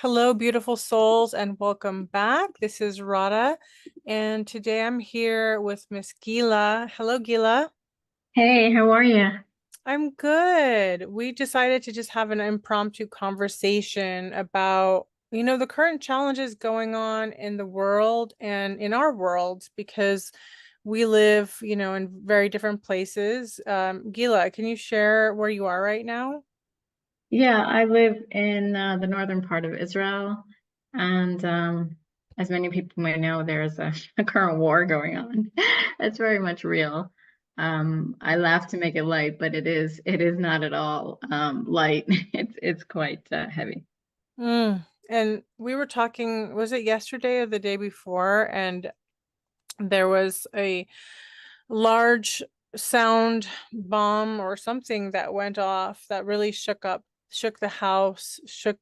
Hello, beautiful souls, and welcome back. This is Rada, and today I'm here with Miss Gila. Hello, Gila. Hey, how are you? I'm good. We decided to just have an impromptu conversation about, the current challenges going on in the world and in our world because we live, in very different places. Gila, can you share where you are right now? Yeah, I live in the northern part of Israel, and as many people may know, there's a current war going on. It's very much real. I laugh to make it light, but it is not at all light. It's quite heavy. Mm. And we were talking, was it yesterday or the day before? And there was a large sound bomb or something that went off that really shook the house, shook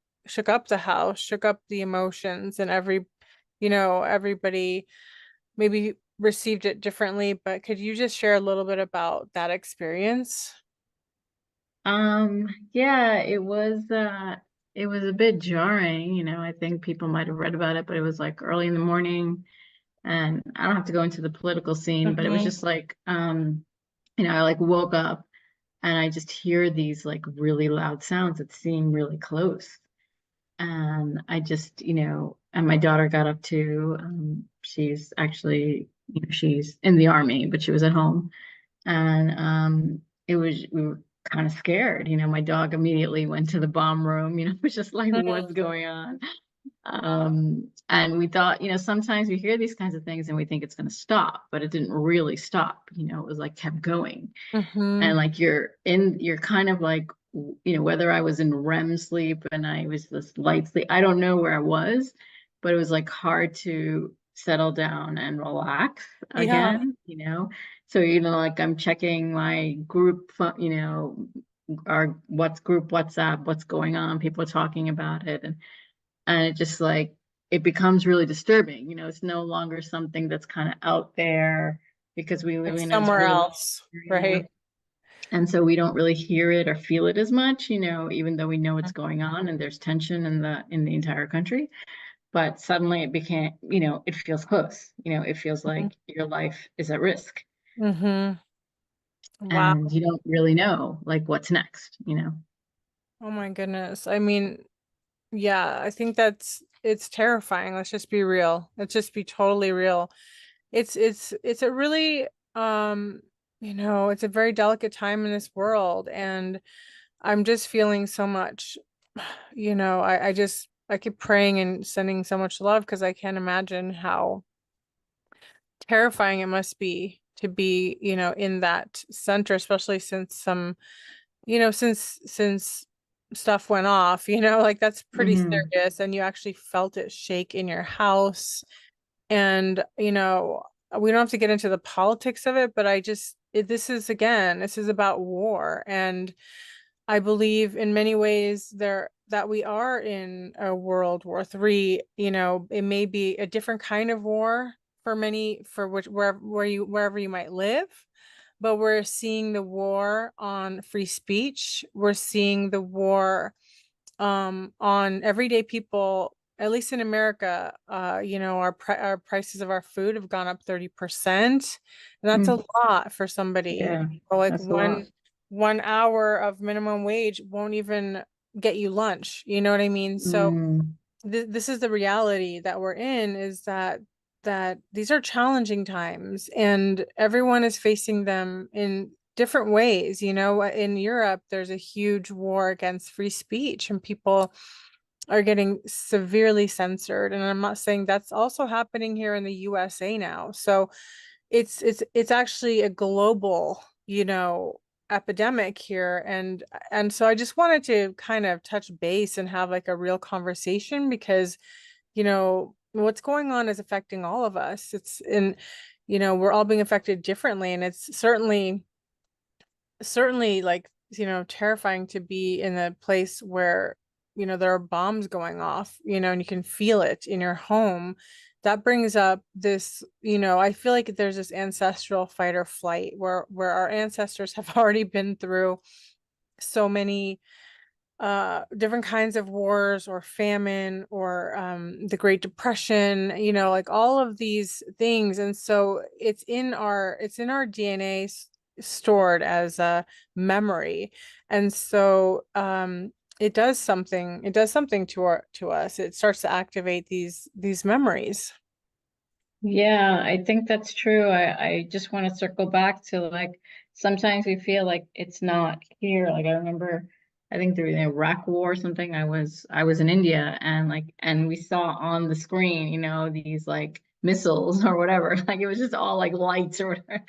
up the house, shook up the emotions, and everybody maybe received it differently. But could you just share a little bit about that experience? Yeah, it was a bit jarring, I think people might have read about it, but it was like early in the morning. And I don't have to go into the political scene, but it was Mm-hmm. just like, I like woke up and I just hear these like really loud sounds that seem really close. And I just, and my daughter got up too. She's actually, she's in the army, but she was at home. And we were kind of scared. My dog immediately went to the bomb room, it was just like, what's going on? And we thought, sometimes we hear these kinds of things and we think it's going to stop, but it didn't really stop. It was like kept going. Mm-hmm. And like you're kind of like, whether I was in REM sleep and I was this light sleep, I don't know where I was, but it was like hard to settle down and relax Yeah. again. So, like I'm checking my group, our what's group WhatsApp, what's going on, people are talking about it. And it just like it becomes really disturbing. It's no longer something that's kind of out there because we live It's in a somewhere really else, area, right? and so we don't really hear it or feel it as much, even though we know what's going on and there's tension in the entire country. But suddenly it became, it feels close. It feels like your life is at risk, Mm-hmm. Wow. and you don't really know like what's next. Oh my goodness. I mean, yeah, I think it's terrifying. Let's just be real. Let's just be totally real. It's a really it's a very delicate time in this world, and I'm just feeling so much, I keep praying and sending so much love because I can't imagine how terrifying it must be to be, in that center, especially since since stuff went off, like that's pretty Hmm. serious, and you actually felt it shake in your house. And, we don't have to get into the politics of it, but this is about war. And I believe in many ways that we are in a World War III. It may be a different kind of war for many, for which wherever you might live, but we're seeing the war on free speech. We're seeing the war on everyday people, at least in America. Our prices of our food have gone up 30%. And that's a lot for somebody. Yeah, Like that's a lot. one hour of minimum wage won't even get you lunch. You know what I mean? So Mm. this is the reality that we're in, is that these are challenging times and everyone is facing them in different ways. In Europe, there's a huge war against free speech and people are getting severely censored. And I'm not saying that's also happening here in the USA now. So it's actually a global, epidemic here. And so I just wanted to kind of touch base and have like a real conversation because, what's going on is affecting all of us. It's in, we're all being affected differently. And it's certainly like, terrifying to be in a place where, there are bombs going off, and you can feel it in your home. That brings up this, I feel like there's this ancestral fight or flight where our ancestors have already been through so many different kinds of wars or famine or the Great Depression, like all of these things. And so it's in our DNA stored as a memory. And so it does something to us. It starts to activate these memories. Yeah, I think that's true. I just want to circle back to like sometimes we feel like it's not here. Like I remember I think during the Iraq War or something, I was in India and we saw on the screen, these like missiles or whatever. Like it was just all like lights or whatever.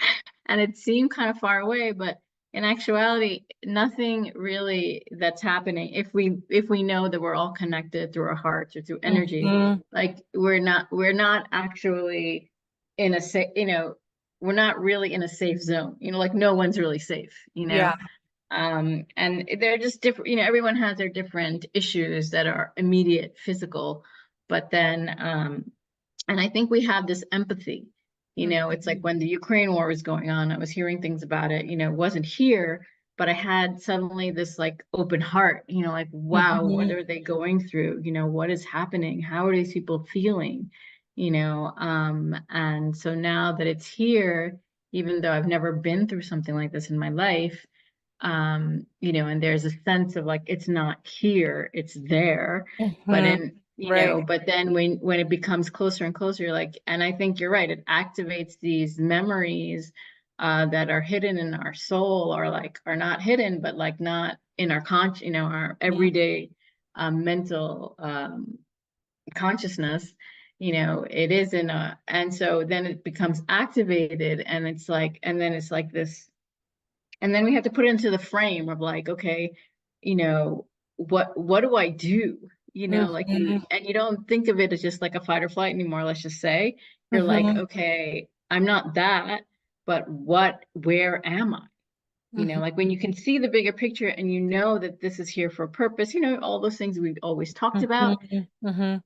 And it seemed kind of far away, but in actuality, nothing really that's happening if we know that we're all connected through our hearts or through energy, Hmm. like we're not actually in a safe, we're not really in a safe zone, like no one's really safe. Yeah. And they're just different, everyone has their different issues that are immediate physical, but then and I think we have this empathy. It's like Hmm. when the Ukraine war was going on, I was hearing things about it, it wasn't here, but I had suddenly this like open heart, like, wow, what Hmm. are they going through? What is happening? How are these people feeling? And so now that it's here, even though I've never been through something like this in my life, and there's a sense of like it's not here, it's there. But Hmm. in Right. but then when it becomes closer and closer, you're like, and I think you're right, it activates these memories that are hidden in our soul, or like are not hidden, but like not in our our Mhm. everyday mental consciousness. It is in a, and so then it becomes activated, and it's like, and then it's like this, and then we have to put it into the frame of like, okay, what do I do? Like Mhm. you don't think of it as just like a fight or flight anymore, let's just say. You're like, Mhm. okay, I'm not that, but where am I? Mhm. Like when you can see the bigger picture and you know that this is here for a purpose, all those things we've always talked about, Mhm. Mhm.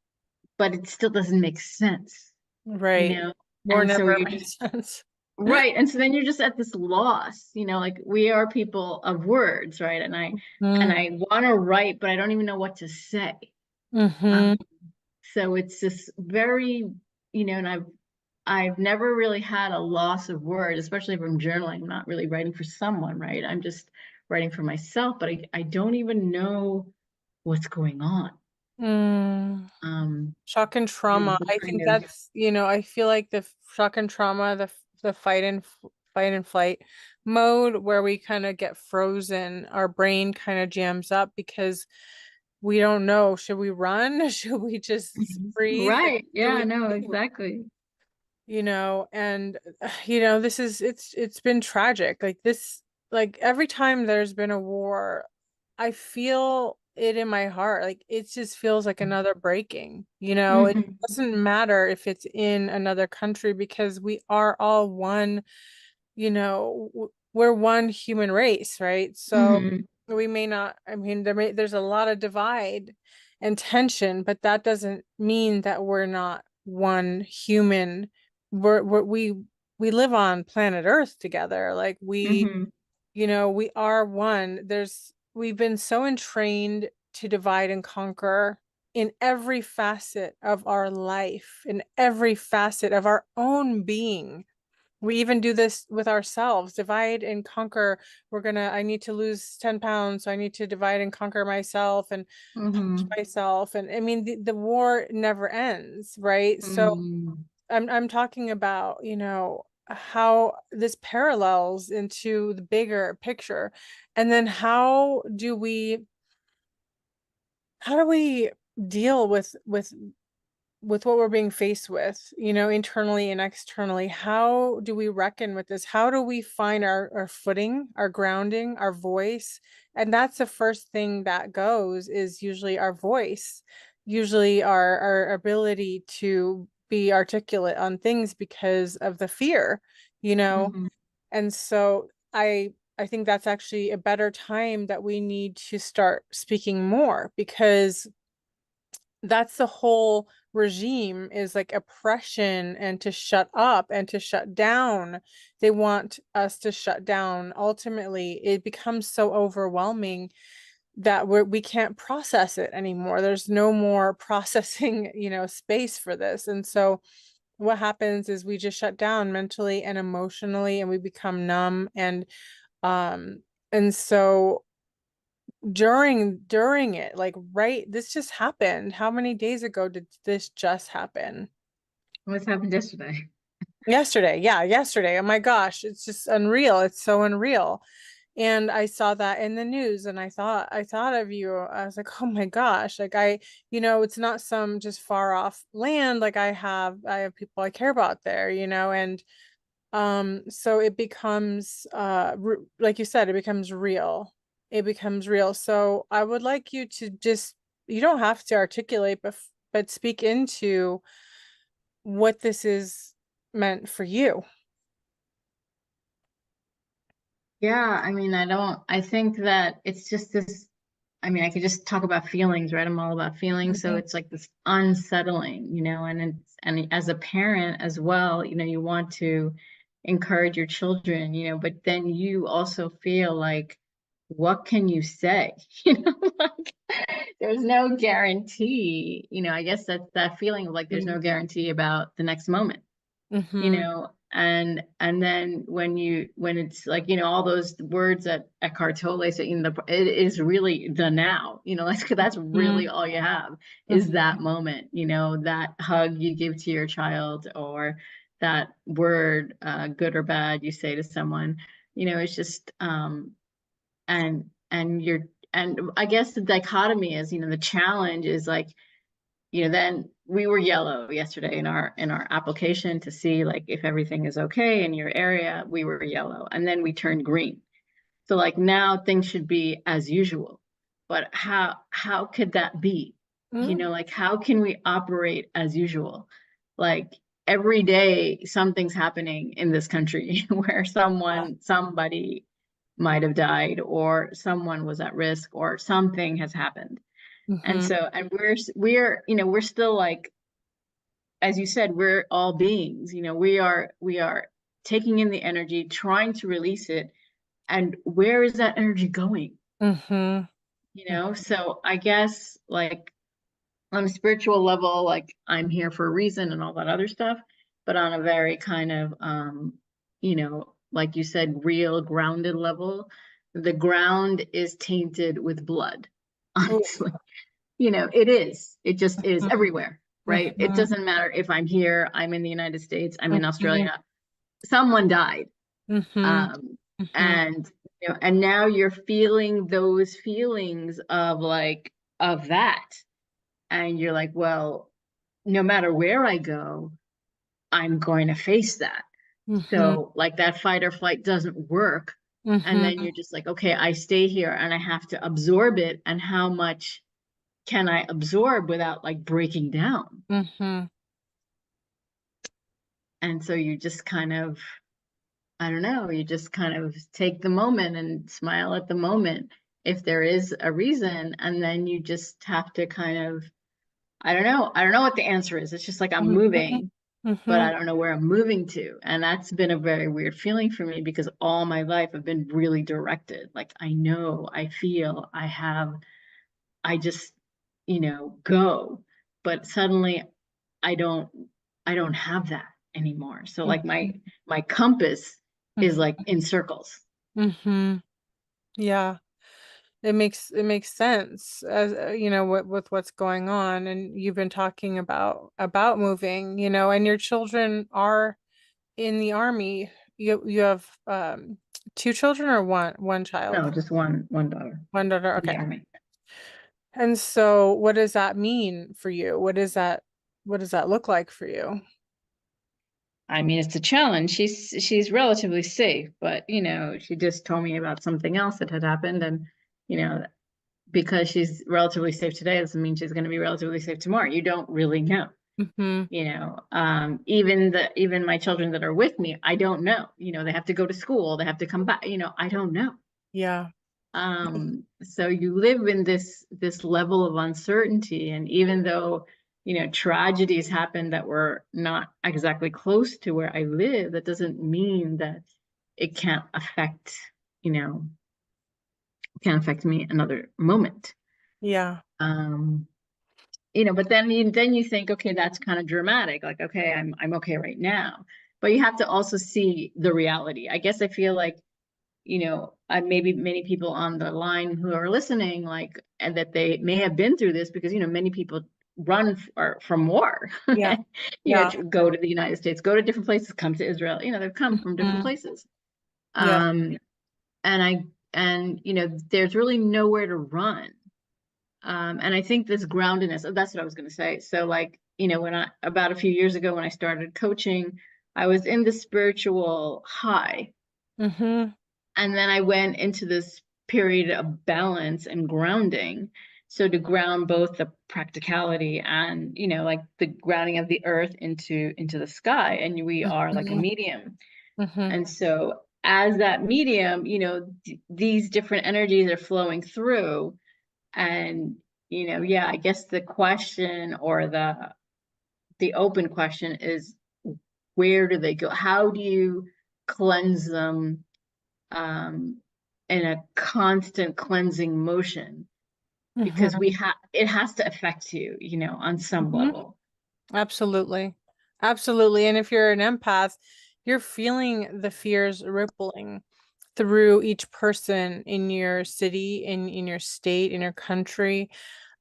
but it still doesn't make sense, you Right. know? War And so never you're just makes sense. right. And so then you're just at this loss, like we are people of words, right? And Mhm. I want to write, but I don't even know what to say. Mhm. Um, so it's just very, and I've never really had a loss of words, especially if I'm journaling. I'm not really writing for someone, right? I'm just writing for myself, but I don't even know what's going on. Mm. Um, Shock and and trauma. the I kind think of I feel like the shock and trauma, the fight and flight mode where we kind of get frozen, our brain kind of jams up because we don't know. Should we run? Should we just freeze? Like, right. what do Yeah, we no, do? exactly. And it's been tragic. Like every time there's been a war, I feel it in my heart. Like it just feels like another breaking. It Hmm. doesn't matter if it's in another country because we are all one, we're one human race, right? So Hmm. we may not, I mean, there's a lot of divide and tension, but that doesn't mean that we're not one human. We live on planet Earth together. Like Hmm. we are one. We've been so entrained to divide and conquer in every facet of our life, in every facet of our own being. We even do this with ourselves, divide and conquer. I need to lose 10 pounds, so I need to divide and conquer myself and punish Hmm. myself. And I mean, the war never ends, right? So Mm. I'm talking about, how this parallels into the bigger picture. And then how do we deal with what we're being faced with, internally and externally? How do we reckon with this? How do we find our footing, our grounding, our voice? And that's the first thing that goes is usually our voice, usually our ability to be articulate on things because of the fear, you know? Mhm. And so I think that's actually a better time that we need to start speaking more because that's the whole regime is like oppression and to shut up and to shut down. They want us to shut down. Ultimately, it becomes so overwhelming that we can't process it anymore. There's no more processing, space for this. And so what happens is we just shut down mentally and emotionally, and we become numb. Um and so during it, like, right, this just happened. How many days ago did this just happen? What's happened yesterday? Yesterday. Yeah, yesterday. Oh my gosh, it's just unreal. It's so unreal. And I saw that in the news, and I thought of you. I was like, "Oh my gosh." Like, it's not some just far off land. Like, I have people I care about there, and so it becomes like you said, it becomes real. It becomes real. So I would like you to just, you don't have to articulate, but speak into what this is meant for you. Yeah, I mean, I think that it's just this, I mean, I could just talk about feelings, right? I'm all about feelings. So Mhm. it's like this unsettling, and as a parent as well, you want to encourage your children, but then you also feel like, what can you say? Like there's no guarantee, I guess that's that feeling of like there's no guarantee about the next moment, Mhm. and then when it's like, all those words that Eckhart Tolle said, it is really the now, that's really Mhm. all you have is that Mhm. moment, that hug you give to your child, or that word, good or bad, you say to someone, it's just, and I guess the dichotomy is, the challenge is like, then we were yellow yesterday in our application to see like if everything is okay in your area. We were yellow, and then we turned green. So like now things should be as usual. But how could that be? Mhm. Like how can we operate as usual? Like every day something's happening in this country where somebody might have died, or someone was at risk, or something has happened. And Mhm. so, and we're still like, as you said, we're all beings, we are taking in the energy, trying to release it. And where is that energy going? Mhm. So I guess like on a spiritual level, like I'm here for a reason and all that other stuff, but on a very kind of, like you said, real grounded level, the ground is tainted with blood, honestly. It is. It just is everywhere, right? It Mhm. doesn't matter if I'm here, I'm in the United States, I'm in Mhm. Australia. Someone died. Mhm. Um, Mhm. and and now you're feeling those feelings of like of that. And you're like, well, no matter where I go, I'm going to face that. Mhm. So like that fight or flight doesn't work. And then Mhm. you're just like, okay, I stay here and I have to absorb it. And how much can I absorb without like breaking down? Mhm. And so you just kind of, I don't know, you just kind of take the moment and smile at the moment if there is a reason. And then you just have to kind of, I don't know what the answer is. It's just like I'm Mhm. moving, but I Mhm. don't know where I'm moving to. And that's been a very weird feeling for me because all my life I've been really directed. Like I know, I feel, I just, go. But suddenly I don't I don't have that anymore. So like my compass is like in circles. Mhm. Yeah. It makes sense, as with what's going on, and you've been talking about moving, and your children are in the army. You have two children, or one child? No, just one daughter One daughter. in the Okay. army. And so what does that mean for you? What does that look like for you? I mean, it's a challenge. She's relatively safe, but she just told me about something else that had happened, and you know, because she's relatively safe today doesn't mean she's going to be relatively safe tomorrow. You don't really know. Mm-hmm. Even my children that are with me, I don't know. They have to go to school, they have to come back. I don't know. Yeah. So you live in this level of uncertainty, and even though tragedies happen that were not exactly close to where I live, that doesn't mean that it can't affect you know can affect me another moment. Yeah. Um, but then you think, okay, that's kind of dramatic. Like, okay, I'm okay right now. But you have to also see the reality. I guess I feel like, maybe many people on the line who are listening, like, and that they may have been through this because, many people run from war, Yeah. Yeah. to go to the United States, go to different places, come to Israel. They've come from different Mhm. places. Yeah. Um, and there's really nowhere to run. And I think this groundedness, that's what I was going to say. So like, about a few years ago when I started coaching, I was in the spiritual high. Mm-hmm. And then I went into this period of balance and grounding. So to ground both the practicality and, like the grounding of the earth into the sky. And we are like a Mm-hmm. medium. Mm-hmm. And so as that medium, these different energies are flowing through. And, yeah, I guess the question or the open question is, where do they go? How do you cleanse them um, in a constant cleansing motion? Because Mm-hmm. it has to affect you, on some Mm-hmm. level. Absolutely. Absolutely. And if you're an empath, you're feeling the fears rippling through each person in your city, in your state, in your country.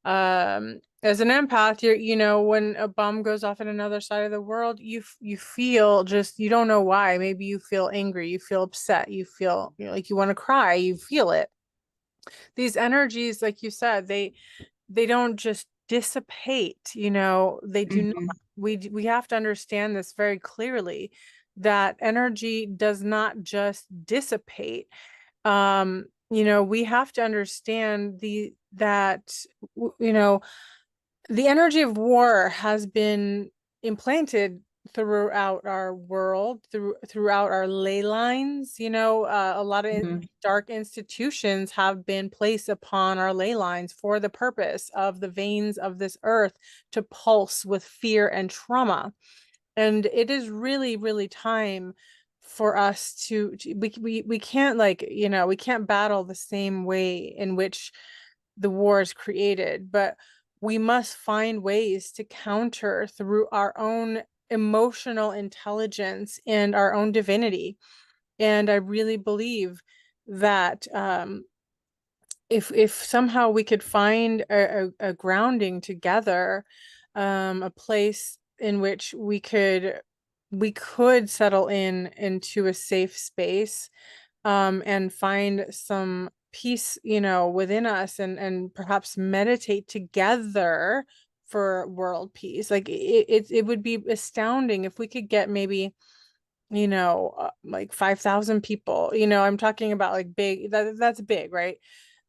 As an empath, when a bomb goes off in another side of the world, you feel just, you don't know why. Maybe you feel angry, you feel upset, you feel, like you want to cry, you feel it. These energies, like you said, they don't just dissipate, they do not. Mhm. We have to understand this very clearly, that energy does not just dissipate. We have to understand the energy of war has been implanted throughout our world, throughout our ley lines. A lot of Mhm. dark institutions have been placed upon our ley lines for the purpose of the veins of this earth to pulse with fear and trauma. And it is really, really time for us we can't, like, we can't battle the same way in which the war is created, but we must find ways to counter through our own emotional intelligence and our own divinity. And I really believe that if somehow we could find a grounding together, a place in which we could settle into a safe space, and find some peace, within us, and perhaps meditate together for world peace. Like it would be astounding if we could get maybe, like 5,000 people. I'm talking about like big, that's big, right?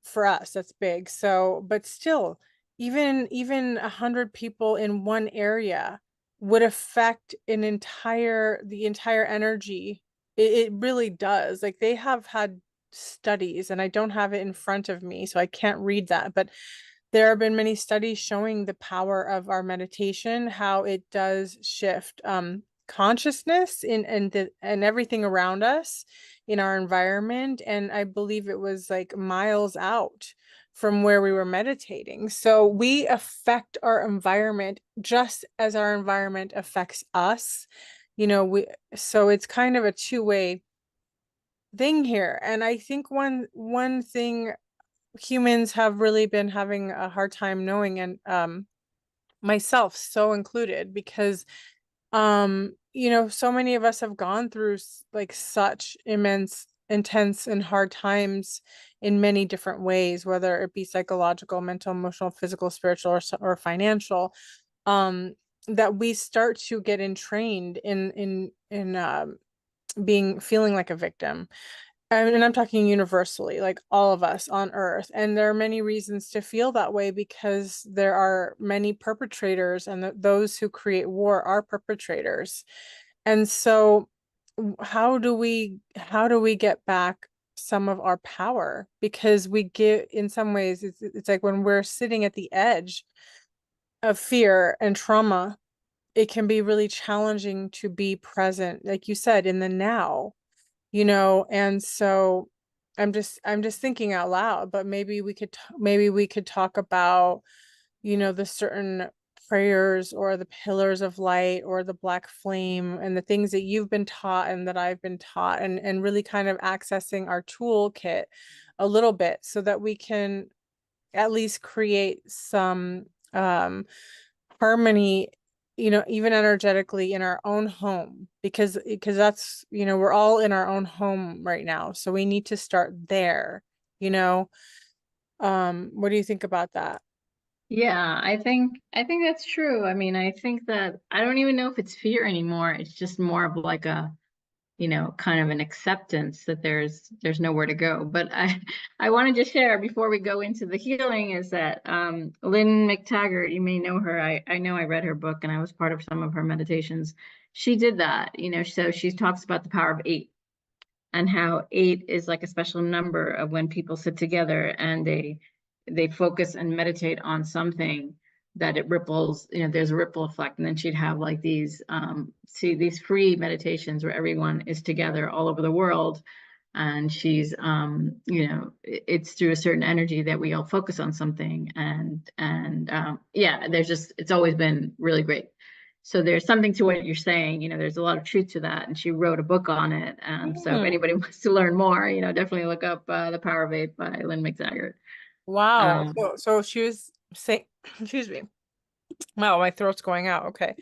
For us, that's big. So, but still, even 100 people in one area would affect the entire energy. It really does. Like they have had studies, and I don't have it in front of me, so I can't read that, but there have been many studies showing the power of our meditation, how it does shift consciousness and everything around us in our environment. And I believe it was like miles out from where we were meditating. So we affect our environment just as our environment affects us. So it's kind of a two-way thing here. And I think one thing humans have really been having a hard time knowing, and myself so included, because so many of us have gone through like such immense, intense, and hard times in many different ways, whether it be psychological, mental, emotional, physical, spiritual, or financial, um that we start to get entrained in being feeling like a victim. And I'm talking universally, like all of us on Earth. And there are many reasons to feel that way, because there are many perpetrators, and those who create war are perpetrators. And so how do we get back some of our power? Because we get, in some ways, it's like when we're sitting at the edge of fear and trauma, it can be really challenging to be present, like you said, in the now. And so I'm just thinking out loud, but maybe maybe we could talk about, the certain prayers or the pillars of light or the black flame and the things that you've been taught and that I've been taught, and really kind of accessing our toolkit a little bit so that we can at least create some harmony, even energetically in our own home, because that's, we're all in our own home right now, so we need to start there, you know what do you think about that? Yeah, I think that's true. I mean, I think that I don't even know if it's fear anymore. It's just more of like a, kind of an acceptance that there's nowhere to go. But I wanted to share before we go into the healing is that Lynn McTaggart, you may know her. I know I read her book and I was part of some of her meditations. She did that, so she talks about the power of eight and how eight is like a special number of when people sit together and they focus and meditate on something that it ripples, there's a ripple effect. And then she'd have like these free meditations where everyone is together all over the world. And she's it's through a certain energy that we all focus on something. And yeah, it's always been really great. So there's something to what you're saying. There's a lot of truth to that. And she wrote a book on it. And so if Mm, anybody wants to learn more, definitely look up The Power of Eight by Lynn McTaggart. wow. Um, So she was saying, excuse me. Wow, my throat's going out. Okay.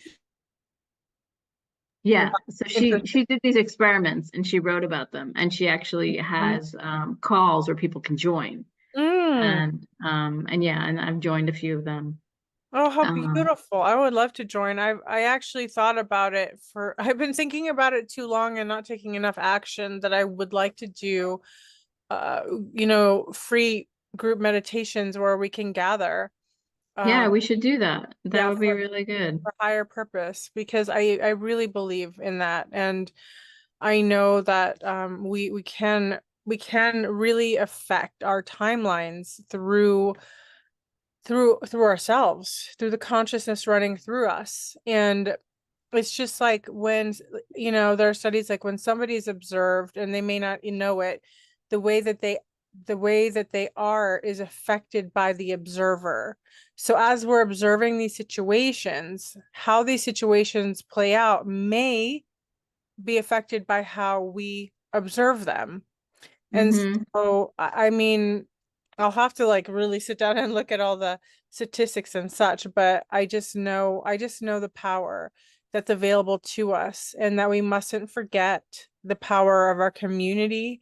Wow, yeah. So she interesting. she did these experiments and she wrote about them. And she actually Mhm. has calls where people can join. Mm. And yeah, and I've joined a few of them. Oh, how Um, beautiful. I would love to join. I actually thought about it for I've been thinking about it too long and not taking enough action, that I would like to do uh free group meditations where we can gather yeah, um we should do that. That yeah, would be really good. for higher purpose, because I really believe in that, and I know that we can really affect our timelines through ourselves, through the consciousness running through us. And it's just like when, there are studies like when somebody's observed and they may not know it, the way that they are is affected by the observer. So as we're observing these situations, how these situations play out may be affected by how we observe them. And Hmm. so, I mean, I'll have to like really sit down and look at all the statistics and such, but I just know the power that's available to us, and that we mustn't forget the power of our community,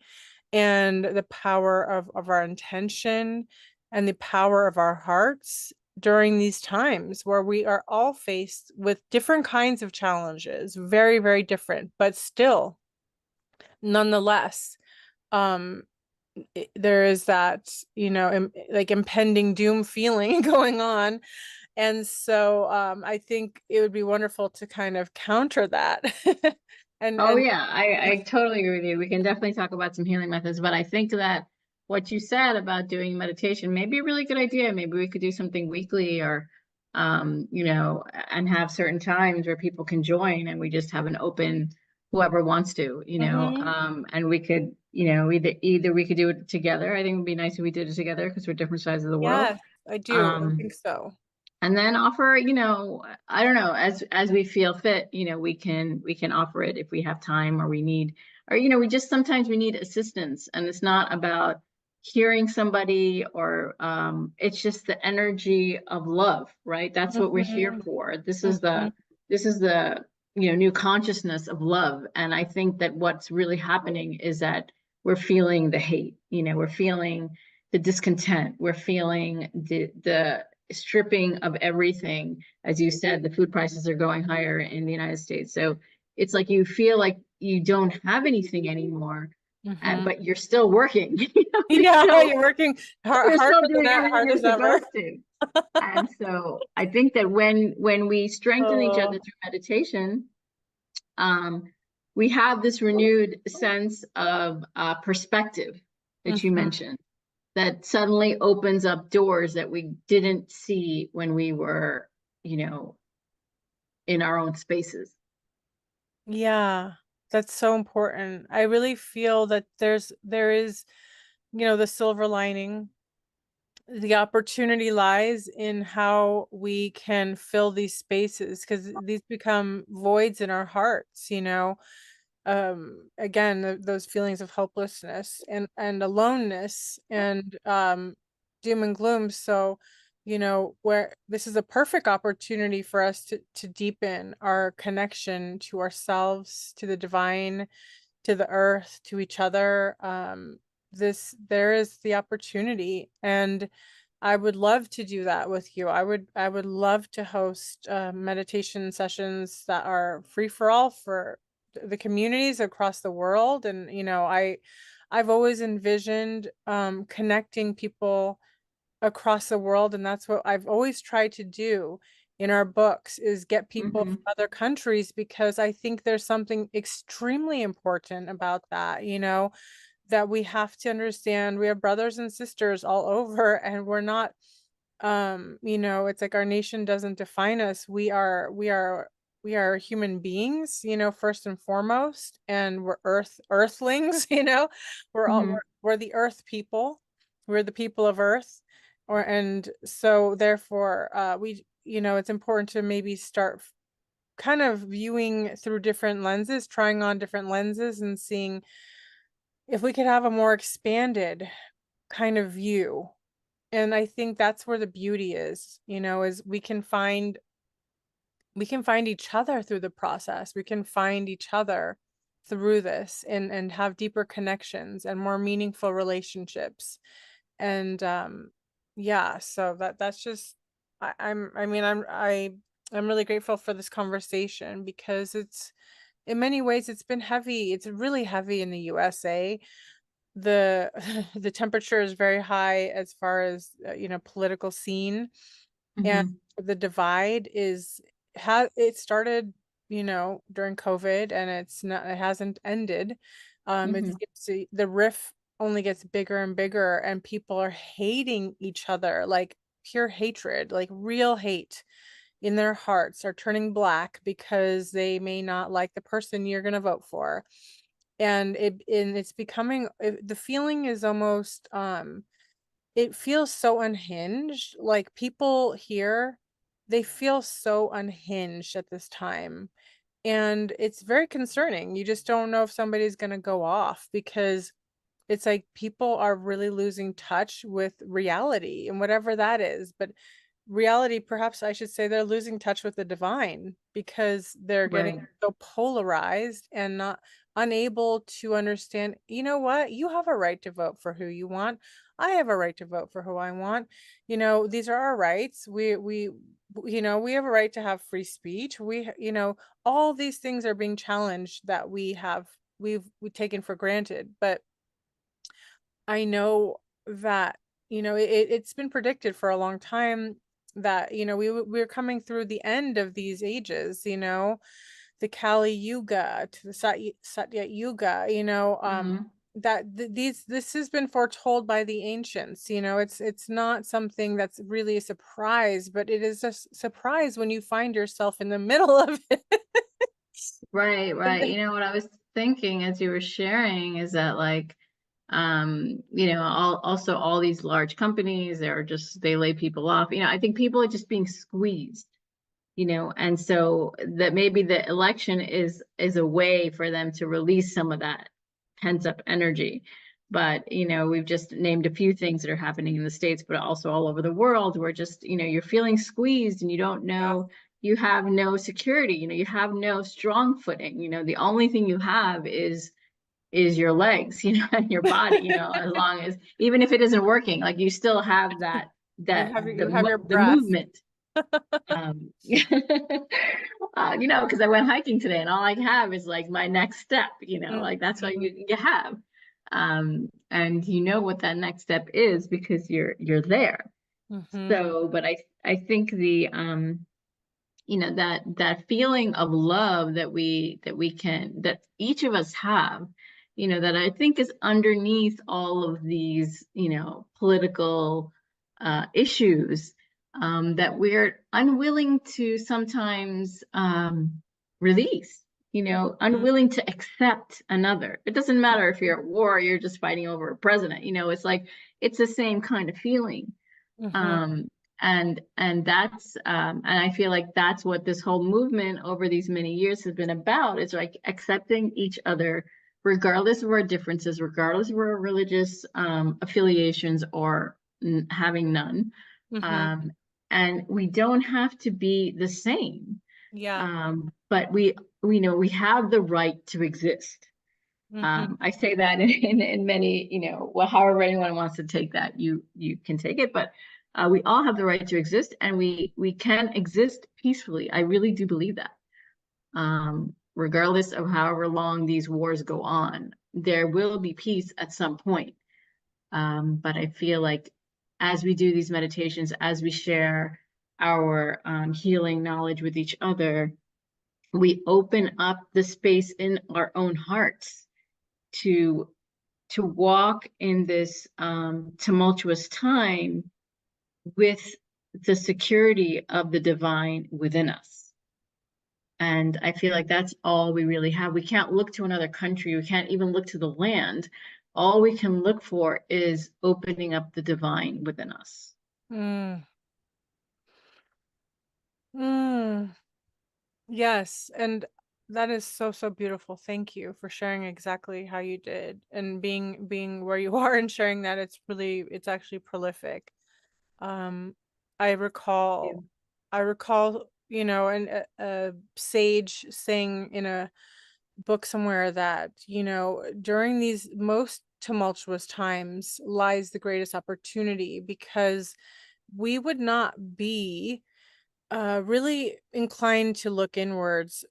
and the power of our intention, and the power of our hearts during these times where we are all faced with different kinds of challenges, very, very different, but still, nonetheless, um there is that, like impending doom feeling going on. And so I think it would be wonderful to kind of counter that. Oh And yeah, I totally agree with you. We can definitely talk about some healing methods, but I think that what you said about doing meditation may be a really good idea. Maybe we could do something weekly or and have certain times where people can join and we just have an open whoever wants to, Mhm. and we could, either we could do it together. I think it would be nice if we did it together because we're different sides of the world. Yes, I do. I Um, think so. and then offer, I don't know, as we feel fit, we can offer it if we have time or we need, or we just sometimes we need assistance, and it's not about hearing somebody or it's just the energy of love, right? That's what we're here Mhm. for. This is the Mhm. this is the new consciousness of love. And I think that what's really happening is that we're feeling the hate, we're feeling the discontent, we're feeling the stripping of everything. As you said, the food prices are going higher in the United States. So it's like you feel like you don't have anything anymore, Mhm. but you're still working. Yeah, you're working You're harder still than doing that, everything hard you're as ever. supposed to. And so I think that when we strengthen each other Oh. through meditation, um, we have this renewed sense of perspective that you Mhm. mentioned that suddenly opens up doors that we didn't see when we were, you know, in our own spaces. Yeah, that's so important. I really feel that there is the silver lining. The opportunity lies in how we can fill these spaces, because these become voids in our hearts, again, those feelings of hopelessness and aloneness and doom and gloom. So, where this is a perfect opportunity for us to deepen our connection to ourselves, to the divine, to the earth, to each other. There is the opportunity, and I would love to do that with you. I would love to host meditation sessions that are free for all for the communities across the world. And I've always envisioned connecting people across the world, and that's what I've always tried to do in our books, is get people from Hmm. other countries, because I think there's something extremely important about that, that we have to understand. We have brothers and sisters all over, and we're not, it's like our nation doesn't define us. We are human beings, first and foremost, and we're earthlings. we're all Hmm. we're the earth people. We're the people of earth. And so therefore, it's important to maybe start kind of viewing through different lenses, trying on different lenses, and seeing if we could have a more expanded kind of view. And I think that's where the beauty is, is we can find each other through the process. We can find each other through this, and have deeper connections and more meaningful relationships. And yeah, so that's just I mean I'm really grateful for this conversation, because it's in many ways it's been heavy. It's really heavy in the USA. The the temperature is very high as far as political scene, and Hmm. the divide it started during COVID, and it hasn't ended. Hmm. The rift only gets bigger and bigger, and people are hating each other, like pure hatred, like real hate in their hearts, are turning black because they may not like the person you're going to vote for. And it's becoming, the feeling is almost, it feels so unhinged. Like people here, they feel so unhinged at this time. And it's very concerning. You just don't know if somebody's going to go off, because it's like people are really losing touch with reality and whatever that is. But reality, perhaps I should say, they're losing touch with the divine, because they're getting Right. so polarized and not unable to understand, you know what, you have a right to vote for who you want. I have a right to vote for who I want. These are our rights. We have a right to have free speech. All these things are being challenged that we've taken for granted. But I know that, it's been predicted for a long time that, we're coming through the end of these ages, the Kali Yuga to the Satya Yuga, Hmm. this has been foretold by the ancients. It's not something that's really a surprise, but it is a surprise when you find yourself in the middle of it. Right, right. You know what I was thinking as you were sharing is that like, also all these large companies, they lay people off. I think people are just being squeezed, and so that maybe the election is a way for them to release some of that pent up energy. But we've just named a few things that are happening in the States, but also all over the world, where just you're feeling squeezed and you don't Yeah. know, you have no security, you have no strong footing. The only thing you have is your legs, and your body, as long as, even if it isn't working, like you still have You have your the breath. movement. Because I went hiking today, and all I have is like my next step, like that's what Mhm. you have. And you know what that next step is because you're there. Mhm. So, but I think that feeling of love that each of us have, that I think is underneath all of these, political issues, that we're unwilling to sometimes release. Mhm. unwilling to accept another. It doesn't matter if you're at war, you're just fighting over a president. It's like it's the same kind of feeling. Mhm. Um, and that's and I feel like that's what this whole movement over these many years has been about. It's like accepting each other regardless of our differences, regardless of our religious affiliations or having none. Mhm. Um, and we don't have to be the same. Yeah. But we have the right to exist. Mhm. I say that in many, well, however anyone wants to take that, you can take it, but we all have the right to exist, and we can exist peacefully. I really do believe that. Regardless of however long these wars go on, there will be peace at some point. But I feel like as we do these meditations, as we share our healing knowledge with each other, we open up the space in our own hearts to walk in this tumultuous time with the security of the divine within us. And I feel like that's all we really have. We can't look to another country. We can't even look to the land. All we can look for is opening up the divine within us. Mm. Mm. Yes, and that is so, so beautiful. Thank you for sharing exactly how you did and being where you are and sharing that. It's actually prolific. Um, I Yeah. recall, I recall, and a sage saying in a book somewhere that, during these most tumultuous times lies the greatest opportunity because we would not be really inclined to look inwards,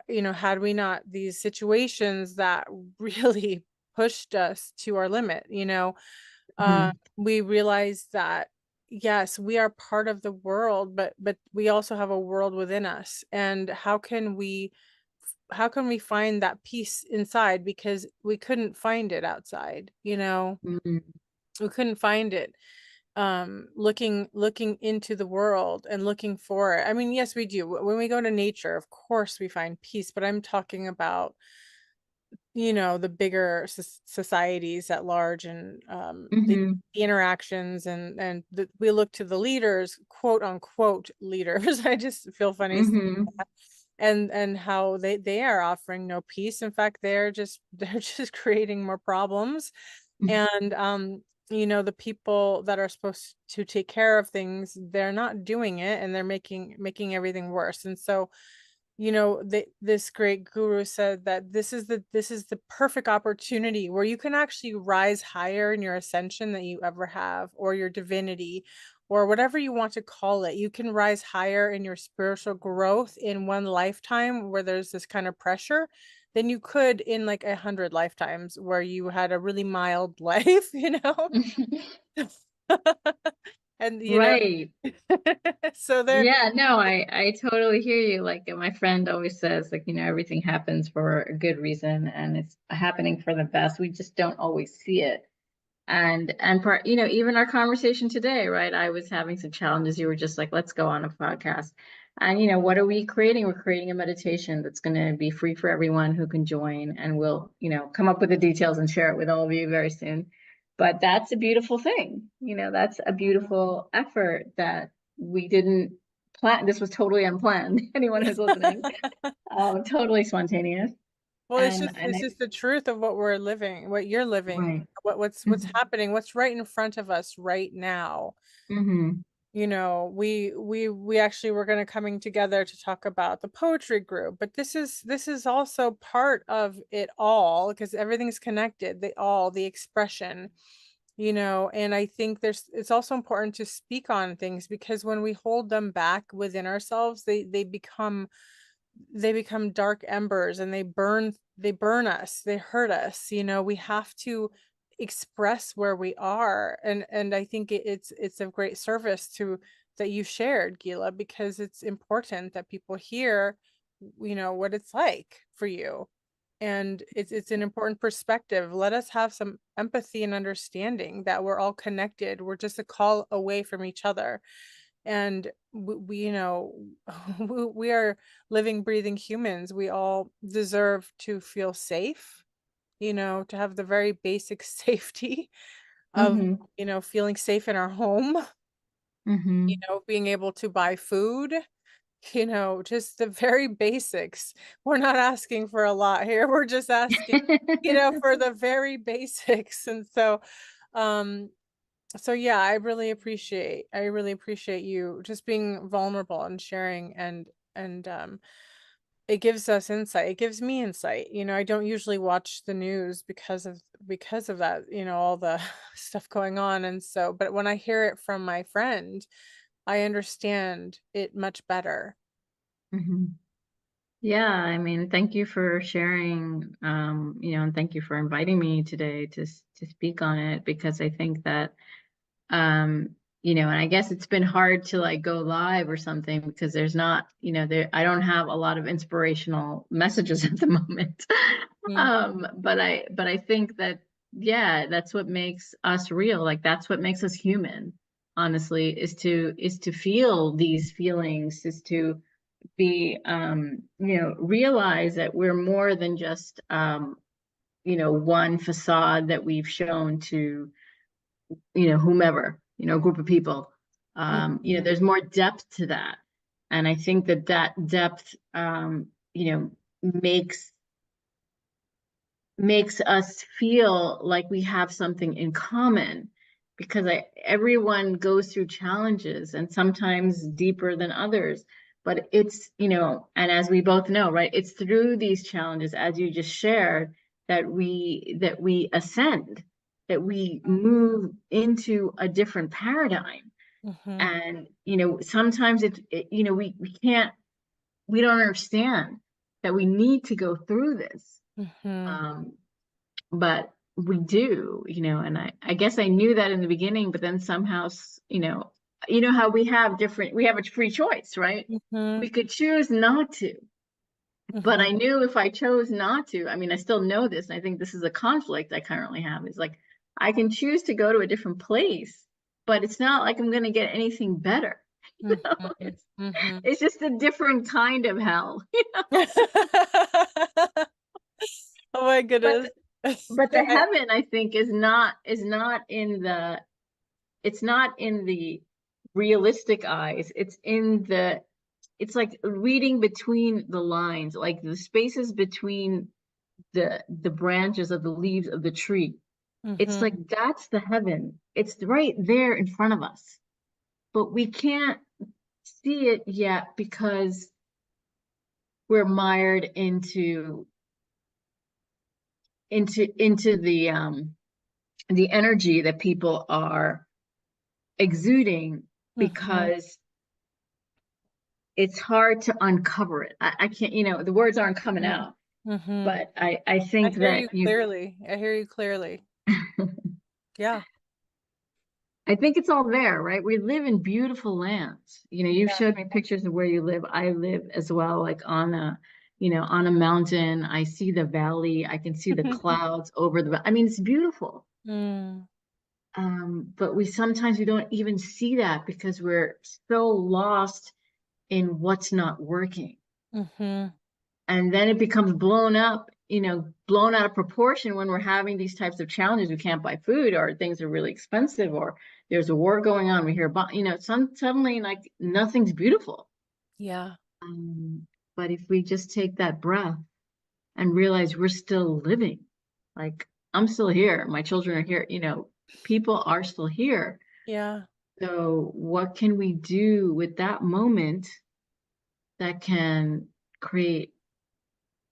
had we not these situations that really pushed us to our limit, Mhm. we realized that yes, we are part of the world, but we also have a world within us. And how can we find that peace inside? Because we couldn't find it outside, Mhm. we couldn't find it looking into the world and looking for it. I mean, yes, we do. When we go to nature, of course we find peace, but I'm talking about, the bigger societies at large, and Mhm. the interactions, and we look to the leaders, quote unquote leaders. I just feel funny saying Mhm. that. And how they are offering no peace. In fact, they're just creating more problems. And the people that are supposed to take care of things, they're not doing it, and they're making everything worse. And so, this great guru said that this is the perfect opportunity where you can actually rise higher in your ascension that you ever have, or your divinity, or whatever you want to call it. You can rise higher in your spiritual growth in one lifetime where there's this kind of pressure than you could in like 100 lifetimes where you had a really mild life, and Right. so there. Yeah, no, I totally hear you. Like my friend always says, like, everything happens for a good reason and it's happening for the best. We just don't always see it. And part, even our conversation today, right? I was having some challenges. You were just like, let's go on a podcast. And what are we creating? We're creating a meditation that's going to be free for everyone who can join, and we'll, come up with the details and share it with all of you very soon. But that's a beautiful thing. That's a beautiful effort that we didn't plan. This was totally unplanned. Anyone who's listening, totally spontaneous. Well, it's And just and it's I, just the truth of what we're living, what you're living, right. what's Hmm. happening, what's right in front of us right now. Hmm. We actually were going to coming together to talk about the poetry group, but this is also part of it all because everything's connected, the expression, and I think it's also important to speak on things because when we hold them back within ourselves, they become dark embers, and they burn us, they hurt us. We have to express where we are, and I think it's a great service to that you shared, Gila, because it's important that people hear what it's like for you, and it's an important perspective. Let us have some empathy and understanding that we're all connected. We're just a call away from each other. And we you know, we are living, breathing humans. We all deserve to feel safe, to have the very basic safety of, Mm-hmm. feeling safe in our home, Mm-hmm. being able to buy food, just the very basics. We're not asking for a lot here. We're just asking, for the very basics. And um, so yeah, I really appreciate you just being vulnerable and sharing, and it gives us insight. It gives me insight. I don't usually watch the news because of that, all the stuff going on. And so, but when I hear it from my friend, I understand it much better. Mm-hmm. Yeah, I mean, thank you for sharing, and thank you for inviting me today to speak on it because I think that, and I guess it's been hard to like go live or something because there's not, I don't have a lot of inspirational messages at the moment. Mm, But I think that, yeah, that's what makes us real. Like that's what makes us human, honestly, is to feel these feelings, is to be realize that we're more than just one facade that we've shown to whomever, group of people. mhm, There's more depth to that, and I think that that depth makes us feel like we have something in common because everyone goes through challenges and sometimes deeper than others, but and as we both know, right, it's through these challenges, as you just shared, that we ascend, that we move into a different paradigm. mhm, And sometimes we don't understand that we need to go through this. mhm, um, but we do, and I guess I knew that in the beginning, but then somehow, how we have a free choice, right? mhm, We could choose not to, but mhm, I knew if I chose not to, I mean, I still know this, and I think this is a conflict I currently have, is like, I can choose to go to a different place, but it's not like I'm going to get anything better. mhm, It's, mhm. it's just a different kind of hell. Oh my But goodness. but the I heaven, I think, is not in the it's not in the realistic eyes. It's like reading between the lines, like the spaces between the branches of the leaves of the tree. It's Mhm, like that's the heaven. It's right there in front of us, but we can't see it yet because we're mired into the energy that people are exuding, mhm, because it's hard to uncover it. I can't, the words aren't coming mhm, out, mhm. but I I think hear that you clearly. I hear you clearly. Yeah. I think it's all there, right? We live in beautiful lands. You've Yeah. showed me pictures of where you live. I live as well, like on a mountain. I see the valley. I can see the clouds over I mean, it's beautiful. Mm, But we don't even see that because we're so lost in what's not working. mhm, And then it becomes blown out of proportion when we're having these types of challenges. We can't buy food, or things are really expensive, or there's a war going on. We hear about, suddenly like nothing's beautiful. yeah. Um, but if we just take that breath and realize we're still living, like I'm still here, my children are here, people are still here. Yeah. So what can we do with that moment that can create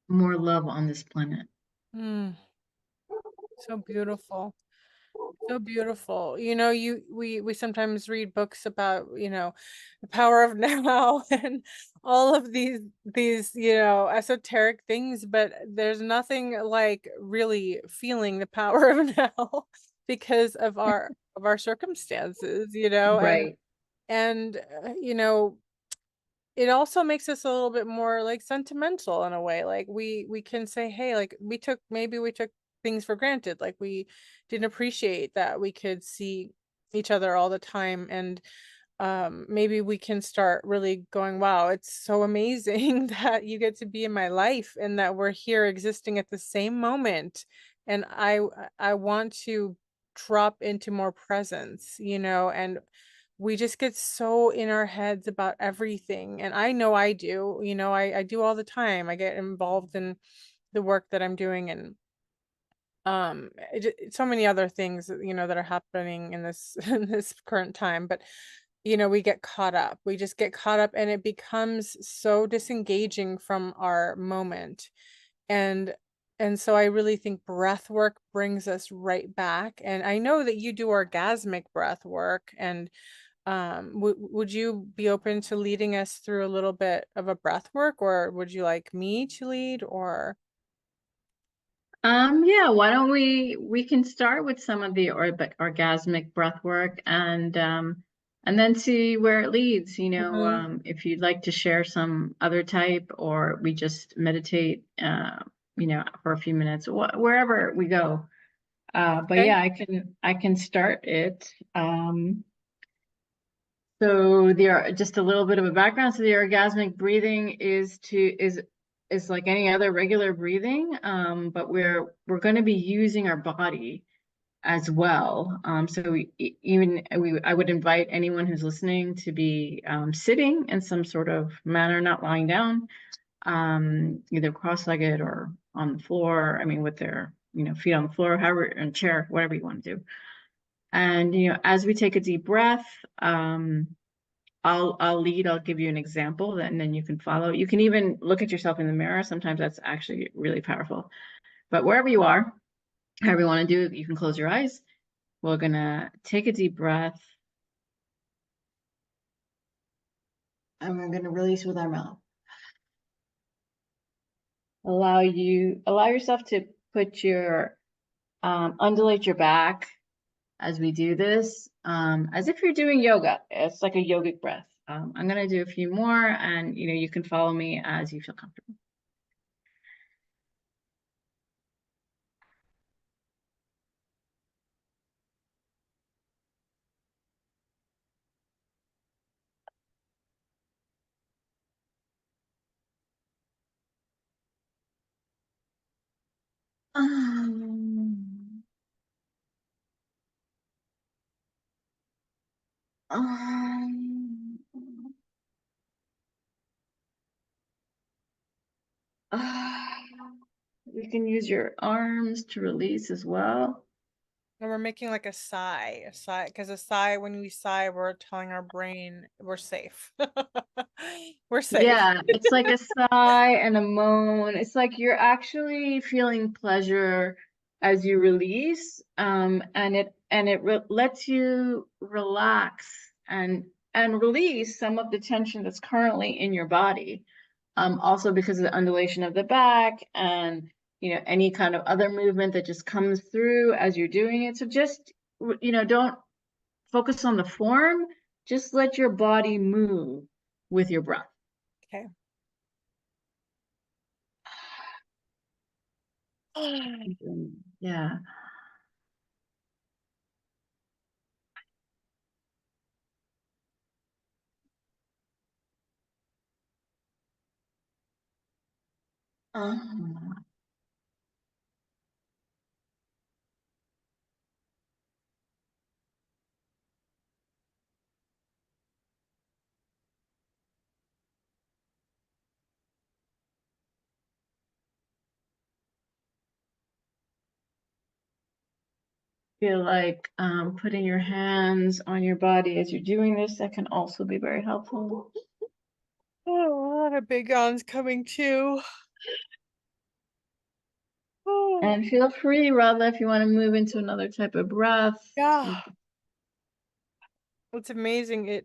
more love on this planet? Mm, so beautiful. So beautiful. We sometimes read books about, the power of now and all of these, esoteric things, but there's nothing like really feeling the power of now because of our circumstances, and Right. and it also makes us a little bit more like sentimental in a way. Like we can say, hey, like maybe we took things for granted. Like we didn't appreciate that we could see each other all the time. And maybe we can start really going, wow, it's so amazing that you get to be in my life and that we're here existing at the same moment. And I want to drop into more presence, and we just get so in our heads about everything. And I know I do, I do all the time. I get involved in the work that I'm doing, and so many other things that are happening in this in this current time. But we get caught up, we just get caught up, and it becomes so disengaging from our moment. And and so I really think breath work brings us right back. And I know that you do orgasmic breath work, and would you be open to leading us through a little bit of a breath work, or would you like me to lead, or Yeah, why don't we can start with some of the orgasmic breath work and then see where it leads, Mhm. if you'd like to share some other type or we just meditate for a few minutes, wherever we go. But Okay. yeah, I can start it. So there, just a little bit of a background. So the orgasmic breathing is like any other regular breathing, but we're going to be using our body as well. So I would invite anyone who's listening to be sitting in some sort of manner, not lying down, either cross-legged or on the floor. I mean, with their feet on the floor, however, in a chair, whatever you want to do. And as we take a deep breath. I'll lead, I'll give you an example and then you can follow. You can even look at yourself in the mirror. Sometimes that's actually really powerful. But wherever you are, however you want to do it, you can close your eyes. We're gonna take a deep breath and we're gonna release with our mouth. Allow yourself to put your undulate your back as we do this, as if you're doing yoga. It's like a yogic breath. I'm gonna do a few more and you can follow me as you feel comfortable. Um, Um, uh, you can use your arms to release as well. And we're making like a sigh, because a sigh, when we sigh, we're telling our brain we're safe. We're safe. Yeah, it's like a sigh and a moan. It's like you're actually feeling pleasure as you release, and it lets you relax and release some of the tension that's currently in your body. Also because of the undulation of the back and any kind of other movement that just comes through as you're doing it. So just don't focus on the form, just let your body move with your breath. Okay. Yeah. Uh, feel like putting your hands on your body as you're doing this, that can also be very helpful. Oh, a lot of big yawns coming too. Oh, And feel free, Radha, if you want to move into another type of breath. yeah. It's amazing.